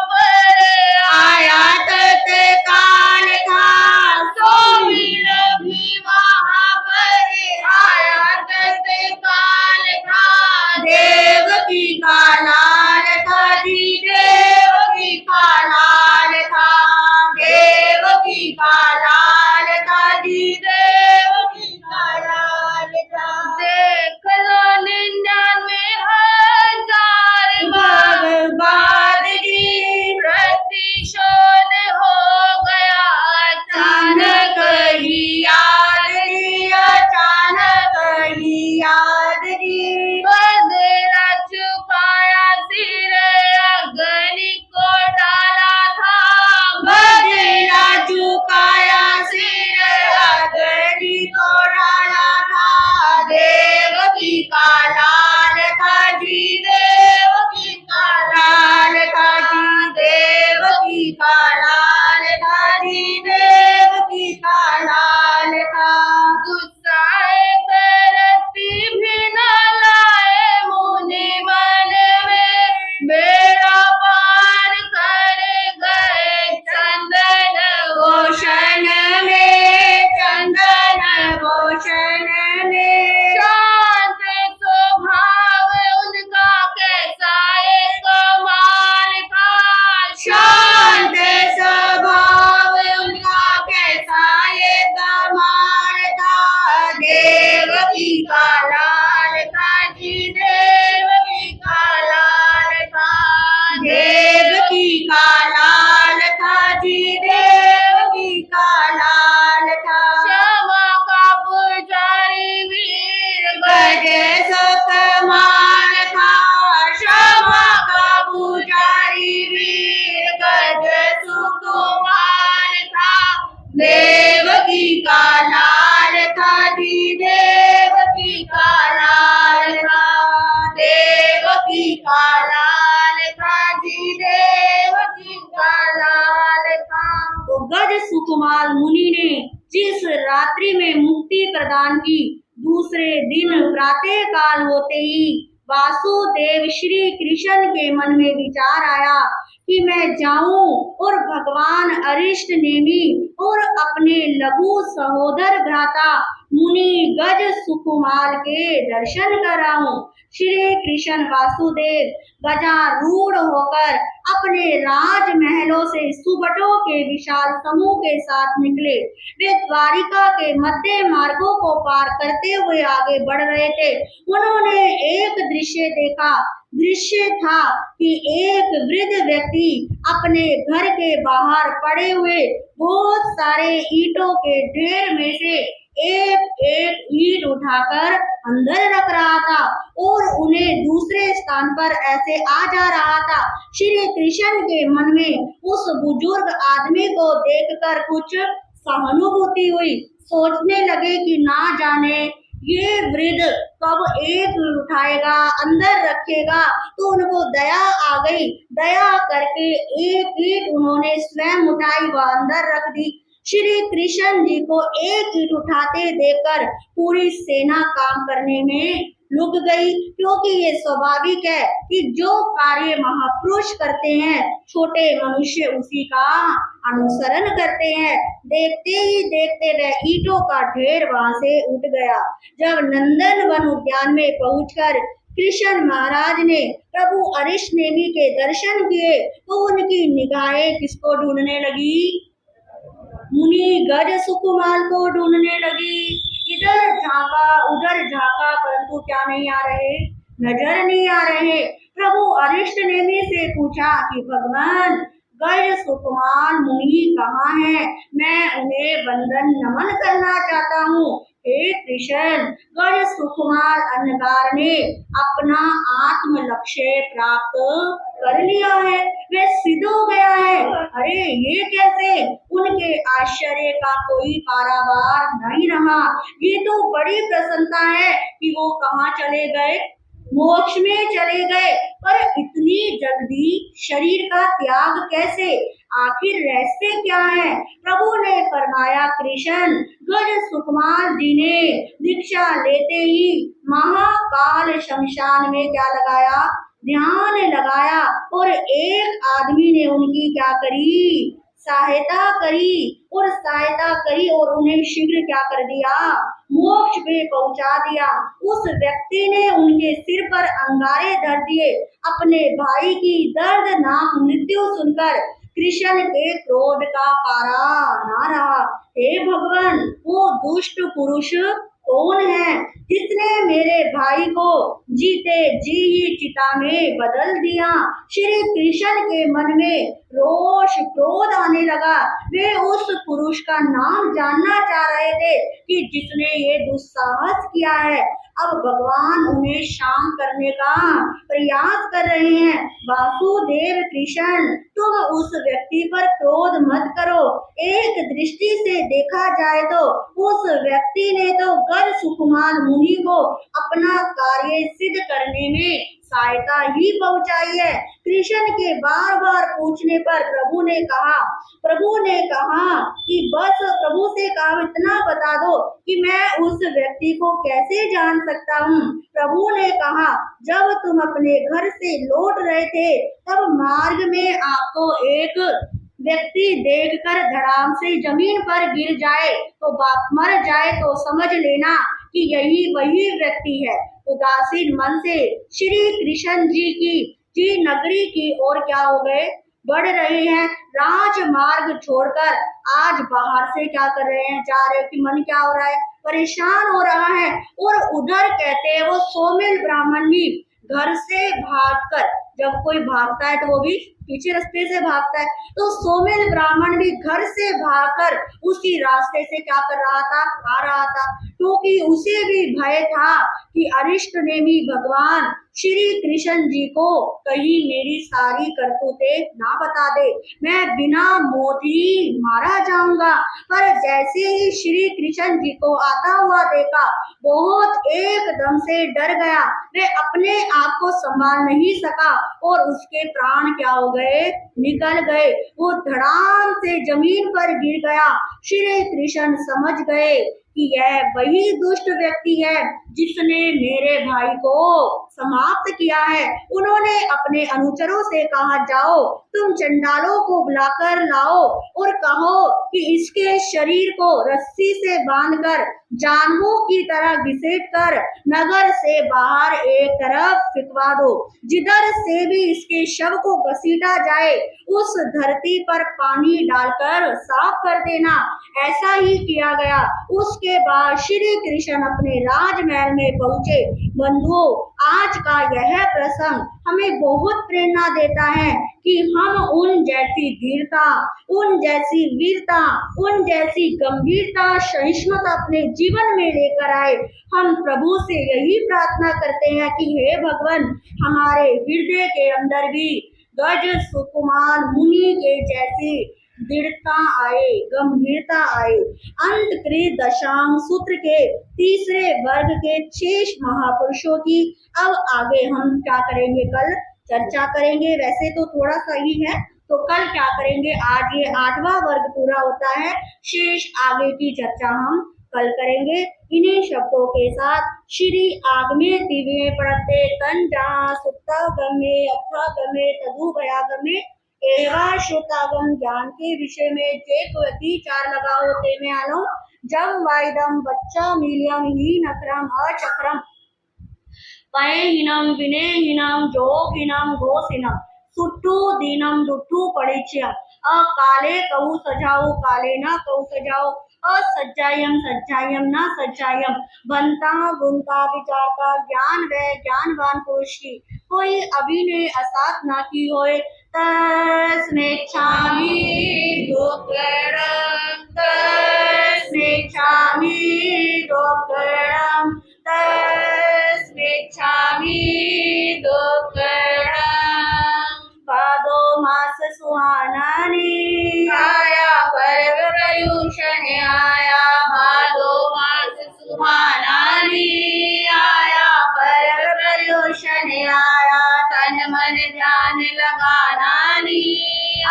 S1: देवकी का लाल था जी, देवकी का लाल था।
S2: क्षमा का पुजारी वीर
S1: गज सुकुमार था, क्षमा का पुजारी वीर गज सुकुमार था। देवकी का लाल था जी, देवकी का लाल था। देवकी का लाल था जी, देवकी का लाल था। तो गज सुकुमार मुनि ने जिस रात्रि में मुक्ति प्रदान की, दूसरे दिन प्रातः काल होते ही वासुदेव श्री कृष्ण के मन में विचार आया कि मैं जाऊं और भगवान अरिष्ट नेमी और अपने लघु सहोदर भ्राता मुनि गज सुकुमार के दर्शन कराऊं। श्री कृष्ण वासुदेव गजारूढ़ होकर अपने राजमहलों से सुबटों के विशाल समूह के साथ निकले। वे द्वारिका के मध्य मार्गों को पार करते हुए आगे बढ़ रहे थे। उन्होंने एक दृश्य देखा। दृश्य था कि एक वृद्ध व्यक्ति अपने घर के बाहर पड़े हुए बहुत सारे ईंटों के ढेर में से एक एक ईंट उठाकर अंदर रख रहा था और उन्हें दूसरे स्थान पर ऐसे आ जा रहा था। श्री कृष्ण के मन में उस बुजुर्ग आदमी को देखकर कुछ सहानुभूति हुई। सोचने लगे कि ना जाने ये वृद्ध कब एक उठाएगा, अंदर रखेगा। तो उनको दया आ गई। दया करके एक ईंट उन्होंने स्वयं उठाई व अंदर रख दी। श्री कृष्ण जी को एक ईंट उठाते देखकर पूरी सेना काम करने में लुक गई, क्योंकि ये स्वाभाविक है कि जो कार्य महापुरुष करते हैं छोटे मनुष्य उसी का अनुसरण करते हैं। देखते ही देखते वह ईंटों का ढेर वहां से उठ गया। जब नंदन वन उद्यान में पहुंचकर कृष्ण महाराज ने प्रभु अरिष्ट नेमी के दर्शन किए तो उनकी निगाहें किसको ढूंढने लगी? मुनि गज सुकुमार को ढूंढने लगी। इधर झांका उधर झांका, परंतु क्या नहीं आ रहे? नजर नहीं आ रहे। प्रभु अरिष्ट नेमी से पूछा कि भगवान गज सुकुमार मुनि कहाँ है? मैं उन्हें वंदन नमन करना चाहता हूँ। हे कृष्ण, गज सुकुमार अंगार ने अपना आत्म लक्ष्य प्राप्त कर लिया है, वे सिद्ध हो गया है। अरे ये कैसे? उनके आश्चर्य का कोई पारावार नहीं रहा। ये तो बड़ी प्रसन्नता है कि वो कहाँ चले गए? मोक्ष में चले गए। पर इतनी जल्दी शरीर का त्याग कैसे? आखिर रहस्य क्या है? प्रभु ने फरमाया, कृष्ण, गज सुकुमार जी ने दीक्षा लेते ही महाकाल शमशान में क्या लगाया? ध्यान लगाया। और एक आदमी ने उनकी क्या करी? सहायता करी और उन्हें शीघ्र क्या कर दिया? मोक्ष पे पहुंचा दिया। उस व्यक्ति ने उनके सिर पर अंगारे धर दिए। अपने भाई की दर्दनाक मृत्यु सुनकर कृष्ण के क्रोध का पारा ना रहा। हे भगवान, वो दुष्ट पुरुष कौन है जिसने मेरे भाई को जीते जी ही चिता में बदल दिया? श्री कृष्ण के मन में रोष क्रोध आने लगा। वे उस पुरुष का नाम जानना चाह रहे थे कि जिसने ये दुस्साहस किया है। अब भगवान उन्हें शांत करने का प्रयास कर रहे हैं। वासुदेव कृष्ण, तुम उस व्यक्ति पर क्रोध मत करो। एक दृष्टि से देखा जाए तो उस व्यक्ति ने तो गज सुकुमार मुनि को अपना कार्य सिद्ध करने में सहायता ही पहुंचाई है। कृष्ण के बार बार पूछने पर प्रभु ने कहा कि बस प्रभु से कहा इतना बता दो कि मैं उस व्यक्ति को कैसे जान सकता हूँ। प्रभु ने कहा, जब तुम अपने घर से लौट रहे थे तब मार्ग में आपको एक व्यक्ति देखकर धड़ाम से जमीन पर गिर जाए तो मर जाए तो समझ लेना कि यही वही व्यक्ति है। उदासीन मन से श्री कृष्ण जी नगरी की ओर क्या हो गए? बढ़ रहे हैं। राजमार्ग छोड़कर आज बाहर से क्या कर रहे हैं? जा रहे हो कि मन क्या हो रहा है? परेशान हो रहा है। और उधर कहते हैं वो सोमिल ब्राह्मण भी घर से भागकर जब कोई भागता है तो वो भी पीछे रास्ते से भागता है। तो सोमेल ब्राह्मण भी घर से भागकर उसी रास्ते से क्या कर रहा था, आ रहा था, क्योंकि उसे भी भय था कि अरिष्ट नेमी भगवान श्री कृष्ण जी को कहीं मेरी सारी करतूतें ना बता दे, मैं बिना मौत ही मारा जाऊंगा। पर जैसे ही श्री कृष्ण जी को आता हुआ देखा, बहुत एकदम से डर गया, वे अपने आप को संभाल नहीं सका और उसके प्राण क्या हो गए, निकल गए। वो धड़ाम से जमीन पर गिर गया। श्री कृष्ण समझ गए कि यह वही दुष्ट व्यक्ति है जिसने मेरे भाई को समाप्त किया है। उन्होंने अपने अनुचरों से कहा, जाओ तुम चंडालों को बुलाकर लाओ और कहो कि इसके शरीर को रस्सी से बांधकर जानवों की तरह घसीटकर नगर से बाहर एक तरफ फिकवा दो। जिधर से भी इसके शव को घसीटा जाए उस धरती पर पानी डालकर साफ कर देना। ऐसा ही किया गया। उसके बाद श्री कृष्ण अपने राजमहल में पहुंचे। बंधुओं, आज का यह प्रसंग हमें बहुत प्रेरणा देता है कि हम उन जैसी धीरता, उन जैसी वीरता, उन जैसी गंभीरता, सहिष्णुता अपने जीवन में लेकर आए। हम प्रभु से यही प्रार्थना करते हैं कि हे भगवान, हमारे हृदय के अंदर भी गज सुकुमार मुनि के जैसी दृढ़ता आए, गंभीरता आए। अंत कृत दशांग सूत्र के तीसरे वर्ग के 6 महापुरुषों की अब आगे हम क्या करेंगे, कल चर्चा करेंगे। वैसे तो थोड़ा सा ही है, तो कल क्या करेंगे, आज ये 8वां वर्ग पूरा होता है, शेष आगे की चर्चा हम कल करेंगे। इन्हीं शब्दों के साथ श्री आगमे दिव्य प्रत्यय तन जहाँ सुप्ता गमे अथा गमे तदु भयागमे एवा श्रोतागम ज्ञान के विषय में जे कोई 4 लगा होते में आलो जम वाइदम बच्चा मिलियम ही नक्रम अचक्रम पयहीनम विनयहीनम जोगहीनम घोषहीनम सुट्टू दीनम दुट्टू परिचय अकाले कहू सजाओ काले न कहू सजाओ असज्जायम सज्जायम न सज्जायम बनता गुनता विचारता ज्ञान व ज्ञानवान पुरुष की कोई अभिनय असात ना की होए तस्मेच्छामि दुक्कडं तस्मेच्छामि दुक्कडं तस्मेच्छामि दुक्कडं पादो मास सुहानानि आया पर्व प्रयुषण आया भादो मास सुहानानि आया पर्व प्रयुषण आया तन मन ध्यान लगानानि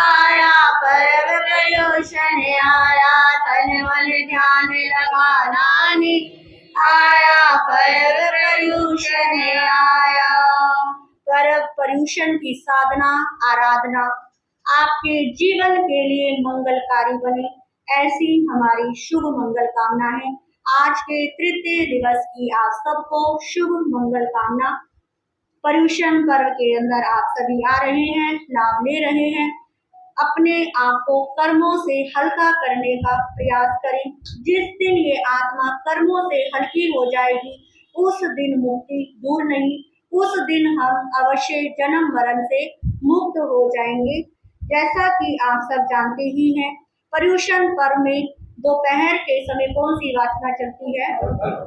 S1: आया पर्व प्रयुषण आया तन मन ध्यान लगानानि आया पर्व प्रयुषण आया। पर्व पर्युषण की साधना आराधना आपके जीवन के लिए मंगलकारी बने, ऐसी हमारी शुभ मंगल कामना है। आज के तृतीय दिवस की आप सबको शुभ मंगल कामना। पर्युषण पर्व के अंदर आप सभी आ रहे हैं, लाभ ले रहे हैं। अपने आप को कर्मों से हल्का करने का प्रयास करें। जिस दिन ये आत्मा कर्मों से हल्की हो जाएगी उस दिन मुक्ति दूर नहीं, उस दिन हम अवश्य जन्म मरण से मुक्त हो जाएंगे। जैसा कि आप सब जानते ही हैं, पर्युषण पर्व में दोपहर के समय कौन सी वाचना चलती है,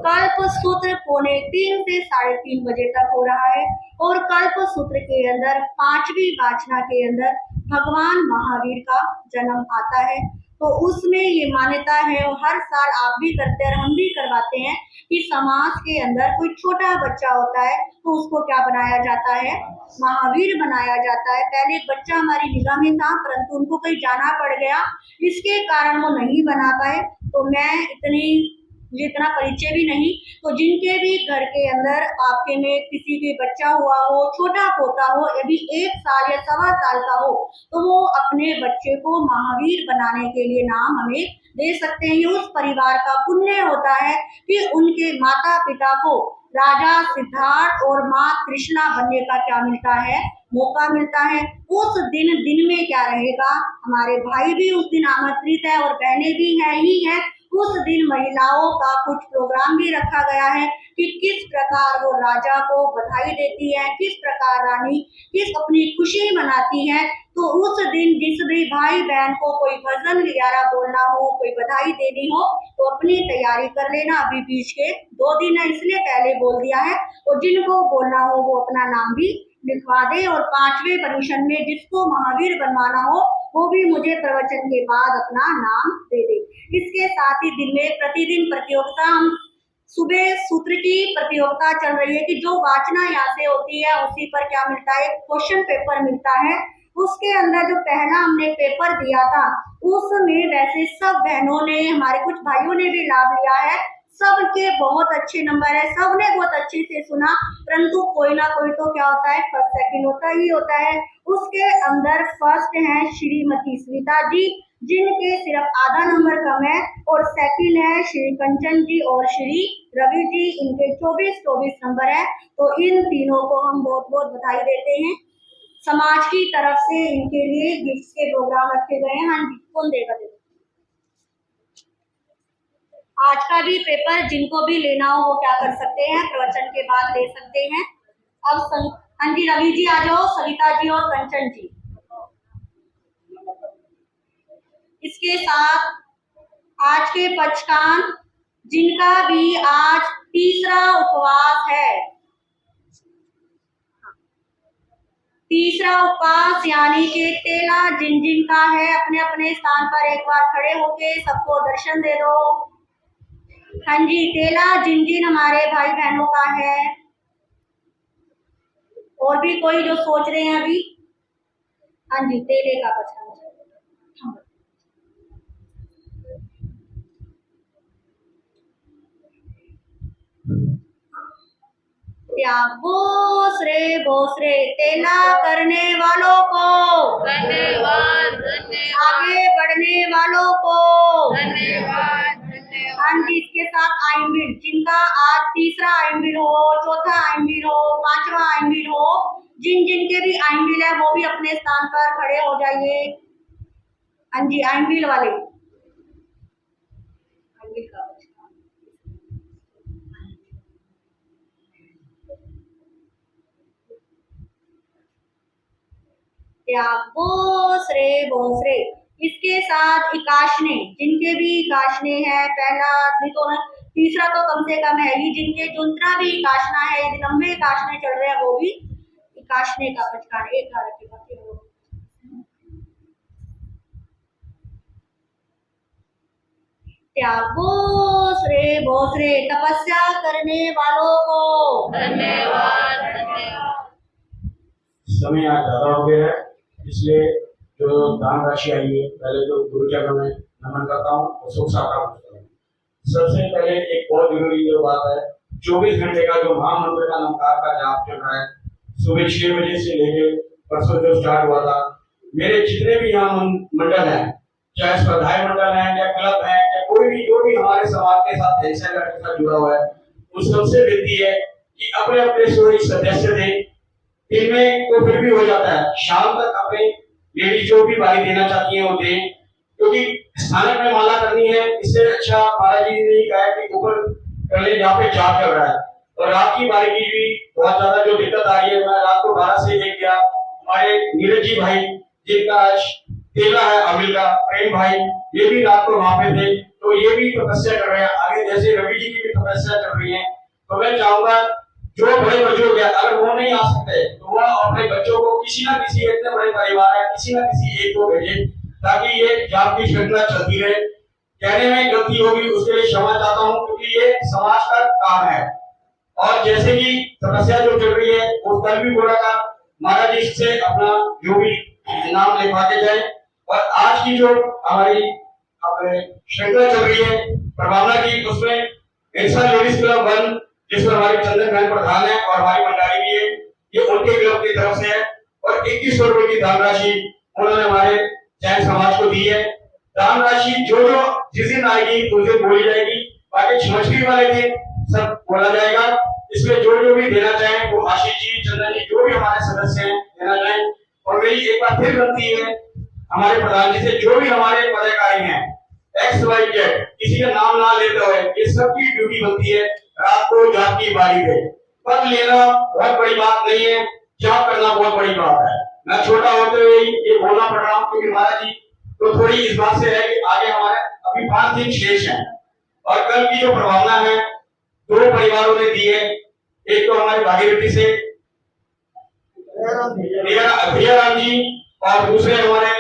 S1: कल्प सूत्र 2:45 से 3:30 बजे तक हो रहा है। और कल्प सूत्र के अंदर 5वीं वाचना के अंदर भगवान महावीर का जन्म आता है। तो उसमें ये मान्यता है, और हर साल आप भी करते हैं और हम भी करवाते हैं, कि समाज के अंदर कोई छोटा बच्चा होता है तो उसको क्या बनाया जाता है, महावीर बनाया जाता है। पहले एक बच्चा हमारी निगाह में था, परंतु उनको कहीं जाना पड़ गया, इसके कारण वो नहीं बना पाए। तो मुझे इतना परिचय भी नहीं, तो जिनके भी घर के अंदर आपके में किसी के बच्चा हुआ हो, छोटा पोता हो, यदि 1 साल या 1.25 साल का हो, तो वो अपने बच्चे को महावीर बनाने के लिए नाम हमें दे सकते हैं। ये उस परिवार का पुण्य होता है कि उनके माता पिता को राजा सिद्धार्थ और माँ कृष्णा बनने का क्या मिलता है, मौका मिलता है। उस दिन में क्या रहेगा, हमारे भाई भी उस दिन आमंत्रित है और बहनें भी है ही है। उस दिन महिलाओं का कुछ प्रोग्राम भी रखा गया है कि किस प्रकार वो राजा को बधाई देती है, किस प्रकार रानी किस अपनी खुशी मनाती है। तो उस दिन जिस भी भाई बहन को कोई भजन वगैरह बोलना हो, कोई बधाई देनी हो, तो अपनी तैयारी कर लेना। अभी बीच के 2 दिन है इसलिए पहले बोल दिया है। और जिनको बोलना हो वो अपना नाम भी लिखवा दे। और 5वें परमिशन में जिसको महावीर बनवाना हो वो भी मुझे प्रवचन के बाद अपना नाम दे दे। इसके साथ ही दिन में प्रतिदिन प्रतियोगिता, हम सुबह सूत्र की प्रतियोगिता चल रही है कि जो वाचना यहाँ से होती है उसी पर क्या मिलता है, क्वेश्चन पेपर मिलता है। उसके अंदर जो पहला हमने पेपर दिया था उसमें वैसे सब बहनों ने, हमारे कुछ भाइयों ने भी लाभ लिया है। सबके बहुत अच्छे नंबर है, सबने बहुत अच्छे से सुना, परंतु कोई ना कोई तो क्या होता है, फर्स्ट सेकंड होता ही होता है। उसके अंदर फर्स्ट है श्रीमती स्मिता जी, जिनके सिर्फ आधा नंबर कम है। और सेकंड है श्री कंचन जी और श्री रवि जी, इनके 24 नंबर है। तो इन तीनों को हम बहुत बहुत बधाई देते हैं। समाज की तरफ से इनके लिए गिफ्ट्स के प्रोग्राम रखे गए हैं। हाँ जी, कौन देगा? आज का भी पेपर जिनको भी लेना हो वो क्या कर सकते हैं, प्रवचन के बाद ले सकते हैं। अब हाँ जी, रवि जी आ जाओ, सविता जी और कंचन जी। इसके साथ आज के पंचकान, जिनका भी आज तीसरा उपवास है, तीसरा उपवास यानी कि तेला जिन जिन का है, अपने अपने स्थान पर एक बार खड़े होके सबको दर्शन दे दो। हाँ जी, तेला जिन जिन हमारे भाई बहनों का है। और भी कोई जो सोच रहे हैं अभी? हाँ जी, तेले का बचा। बोसरे तेला करने वालों को
S2: धन्यवाद,
S1: आगे बढ़ने वालों को
S2: धन्यवाद।
S1: हाँ जी, इसके साथ आइंबिल, जिनका आज तीसरा आइंबिल हो, चौथा आइंबिल हो, 5वां आइंबिल हो, जिन जिन के भी आइंबिल है वो भी अपने स्थान पर खड़े हो जाइए। हाँ जी, आइंबिल वाले, आइंबिल का बोसरे। इसके साथ इकाशने, जिनके भी इकाशने है, पहला तो तीसरा तो कम से कम है ही, जिनके जितना भी इकाशना है, लंबे इकाशने चल रहे हैं वो भी इकाशने का पचकान एक बोसरे तपस्या करने वालों को
S2: धन्यवाद।
S3: समय आज ज्यादा हो गया है, इसलिए जो दान राशि आई है पहले तो गुरुजनों में नमन करता हूँ और सुख साकार करता हूँ। सबसे पहले एक बहुत जरूरी जो बात है, 24 घंटे का जो महामंत्र का नमकार का जाप चल रहा है, सुबह 6 बजे से लेके परसों जो स्टार्ट हुआ था, मेरे जितने भी यहाँ मंडल हैं, चाहे स्वाध्याय मंडल है या क्लब है या कोई भी जो भी हमारे समाज के साथ के साथ जुड़ा हुआ है, उन सबसे विनती है कि अपने अपने स्वयं सदस्य दें। दिन में तो फिर भी हो जाता है, शाम तक अपने लेडीज जो भी बारी देना चाहती है वो दें, क्योंकि स्थानक में माला करनी है। इससे अच्छा महाराज जी ने कहा कि ऊपर कर ले जहाँ पे जाप चल रहा है। और रात की बारी की भी बहुत ज्यादा जो दिक्कत आ रही है, मैं रात को 12 से 1 गया, हमारे नीरज जी भाई जिनका आज तेला है अमिल का, प्रेम भाई, ये भी रात को वहां पे थे, तो ये भी तपस्या कर रहे हैं। आगे जैसे रवि जी की भी तपस्या चल रही है, तो मैं चाहूंगा जो बड़े बुजुर्ग है अगर वो नहीं आ सकते तो वो अपने बच्चों को किसी ना किसी, इतने बड़े परिवार है, किसी ना किसी एक को भेजें, ताकि ये जाप की श्रृंखला चलती रहे। कहने में गलती होगी उसके लिए क्षमा चाहता हूँ, क्योंकि ये समाज का काम है। और जैसे कि तपस्या जो चल रही है, वो कल भी बोला था, महाराज जी से अपना जो भी नाम लिखवाते जाए। और आज की जो हमारी श्रृंखला चल रही है प्रभावना की, उसमें इंसान लेडीज क्लब 1 जिसमें हमारी चंदन बहन प्रधान है और हमारी मंडारी भी है, ये उनके क्लब की तरफ से है। और 2100 रुपए की दान राशि उन्होंने हमारे जैन समाज को दी है। दान राशि जो जिस दिन आएगी उस दिन बोली जाएगी, बाकी छमछली वाले दिन सब बोला जाएगा। इसमें जो भी देना चाहें वो आशीष जी, चंदन जी, जो भी हमारे सदस्य हैं देना चाहें। और मेरी एक बार फिर विनती है हमारे प्रधान जी से, जो भी हमारे पदाधिकारी हैं एक्स वाई जेड किसी का नाम ना लेते हुए ये सबकी ड्यूटी बनती है रात को जाग की बारी है। पद लेना बहुत बड़ी बात नहीं है, जाग करना बहुत बड़ी बात है। मैं छोटा होते हुए ये बोलना पड़ रहा हूँ क्योंकि महाराज जी तो थोड़ी इस बात से है कि आगे हमारे अभी 5 दिन शेष हैं और कल की जो प्रभावना है 2 परिवारों ने दी है। एक तो हमारे भागीरथी से भैयाराम जी और दूसरे हमारे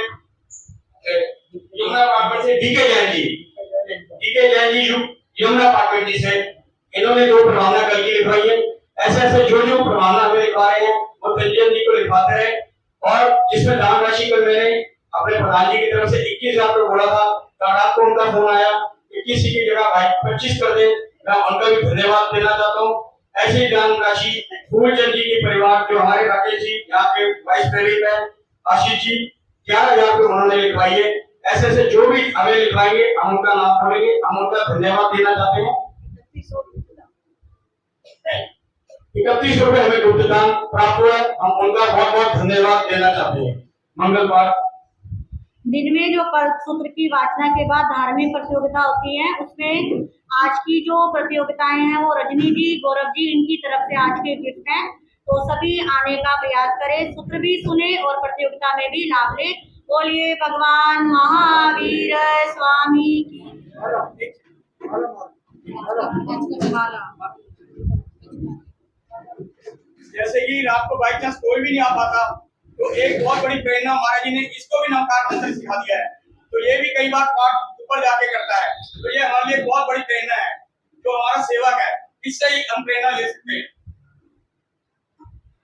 S3: यमुना पाटपेट से डीके जैन जी यमुना पाटपेट जी से इन्होंने 2 प्रभावना कल की लिखवाई है। ऐसे ऐसे जो प्रभावना हमें लिखवा रहे हैं वो संजय जी को लिखवाते रहे। और जिसमें दान राशि कल मैंने अपने प्रधान जी की तरफ से 21,000 रुपये बोला था, कल रात को उनका फोन आया 21 की जगह भाई 25 कर दे। मैं उनका भी धन्यवाद देना चाहता हूँ। ऐसी दान राशि फूलचंद जी के परिवार जो हमारे राकेश जी यहाँ के वाइस प्रेरित है आशीष जी 11,000 रुपये उन्होंने लिखवाई है। ऐसे ऐसे जो भी हमें लिखवाएंगे हम उनका नाम बोलेंगे, हम उनका धन्यवाद देना चाहते हैं। 31 रुपये हमें गुप्तदान प्राप्त हुआ, हम उनका बहुत बहुत धन्यवाद देना चाहते हैं। मंगलवार
S1: दिन में जो सूत्र की वाचना के बाद धार्मिक प्रतियोगिता होती है उसमें आज की जो प्रतियोगिताएं हैं वो रजनी जी गौरव जी इनकी तरफ से आज के गिफ्ट हैं, तो सभी आने का प्रयास करें, सूत्र भी सुने और प्रतियोगिता में भी लाभ ले। बोलिए भगवान महावीर स्वामी की।
S4: जैसे कि रात को बाई चांस कोई भी नहीं आ पाता तो एक बहुत बड़ी प्रेरणा महाराज जी ने इसको भी नमकार मंत्र सिखा दिया है, तो ये भी कई बार पाठ ऊपर जाके करता है, तो ये हमारे लिए बहुत बड़ी प्रेरणा है। जो हमारा सेवक है इससे ही हम प्रेरणा ले सकते हैं।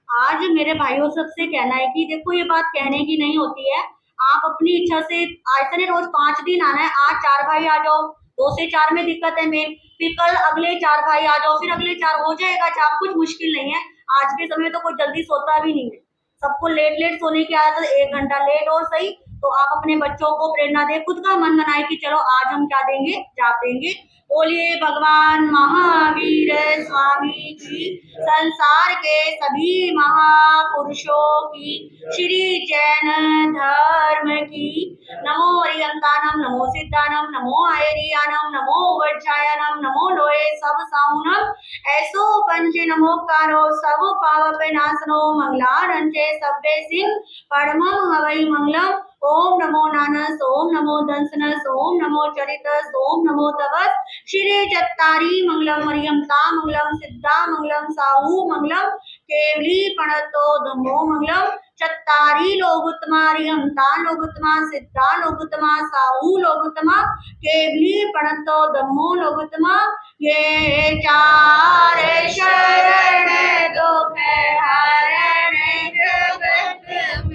S1: आज मेरे भाइयों सबसे कहना है कि देखो ये बात कहने की नहीं होती है, आप अपनी इच्छा से आज से रोज 5 दिन आना है। आज 4 भाई आ जाओ, 2 से 4 में दिक्कत है मेन, फिर कल अगले 4 भाई आ जाओ, फिर अगले 4 हो जाएगा। चाहे कुछ मुश्किल नहीं है, आज के समय तो कोई जल्दी सोता भी नहीं है, सबको लेट सोने की आदत, 1 घंटा लेट और सही। तो आप अपने बच्चों को प्रेरणा दे, खुद का मन बनाए कि चलो आज हम क्या देंगे, जाप देंगे। बोलिए भगवान महावीर स्वामी की, संसार के सभी महापुरुषों की, श्री जैन धर्म की। नमो अरिहंतानम, नमो सिद्धानम, नमो आयरियानम, नमो वज्रायनम, नमो लोए सब साउनम, ऐसो पंच नमोकारो सब पावक नाशनो, मंगलारंचे सभ्य सिंह परमं हवै मंगलम। ओम नमो नानस, ओम नमो दंसनस, ओम नमो चरितस, ओम नमो तवस। श्री चत्तारी मंगलम, मरियमता मंगलम, सिद्धा मंगलम, साहू मंगलम, केवली पणतो धम्मो मंगलम। चत्तारी लोगुत्तमा, रियमता लोगुत्तमा, सिद्धा लोगुत्तमा, साहू लोगुत्तमा, केवली पणतो धम्मो लोगुत्तमा। ये 4 शरण दुख हरण जगत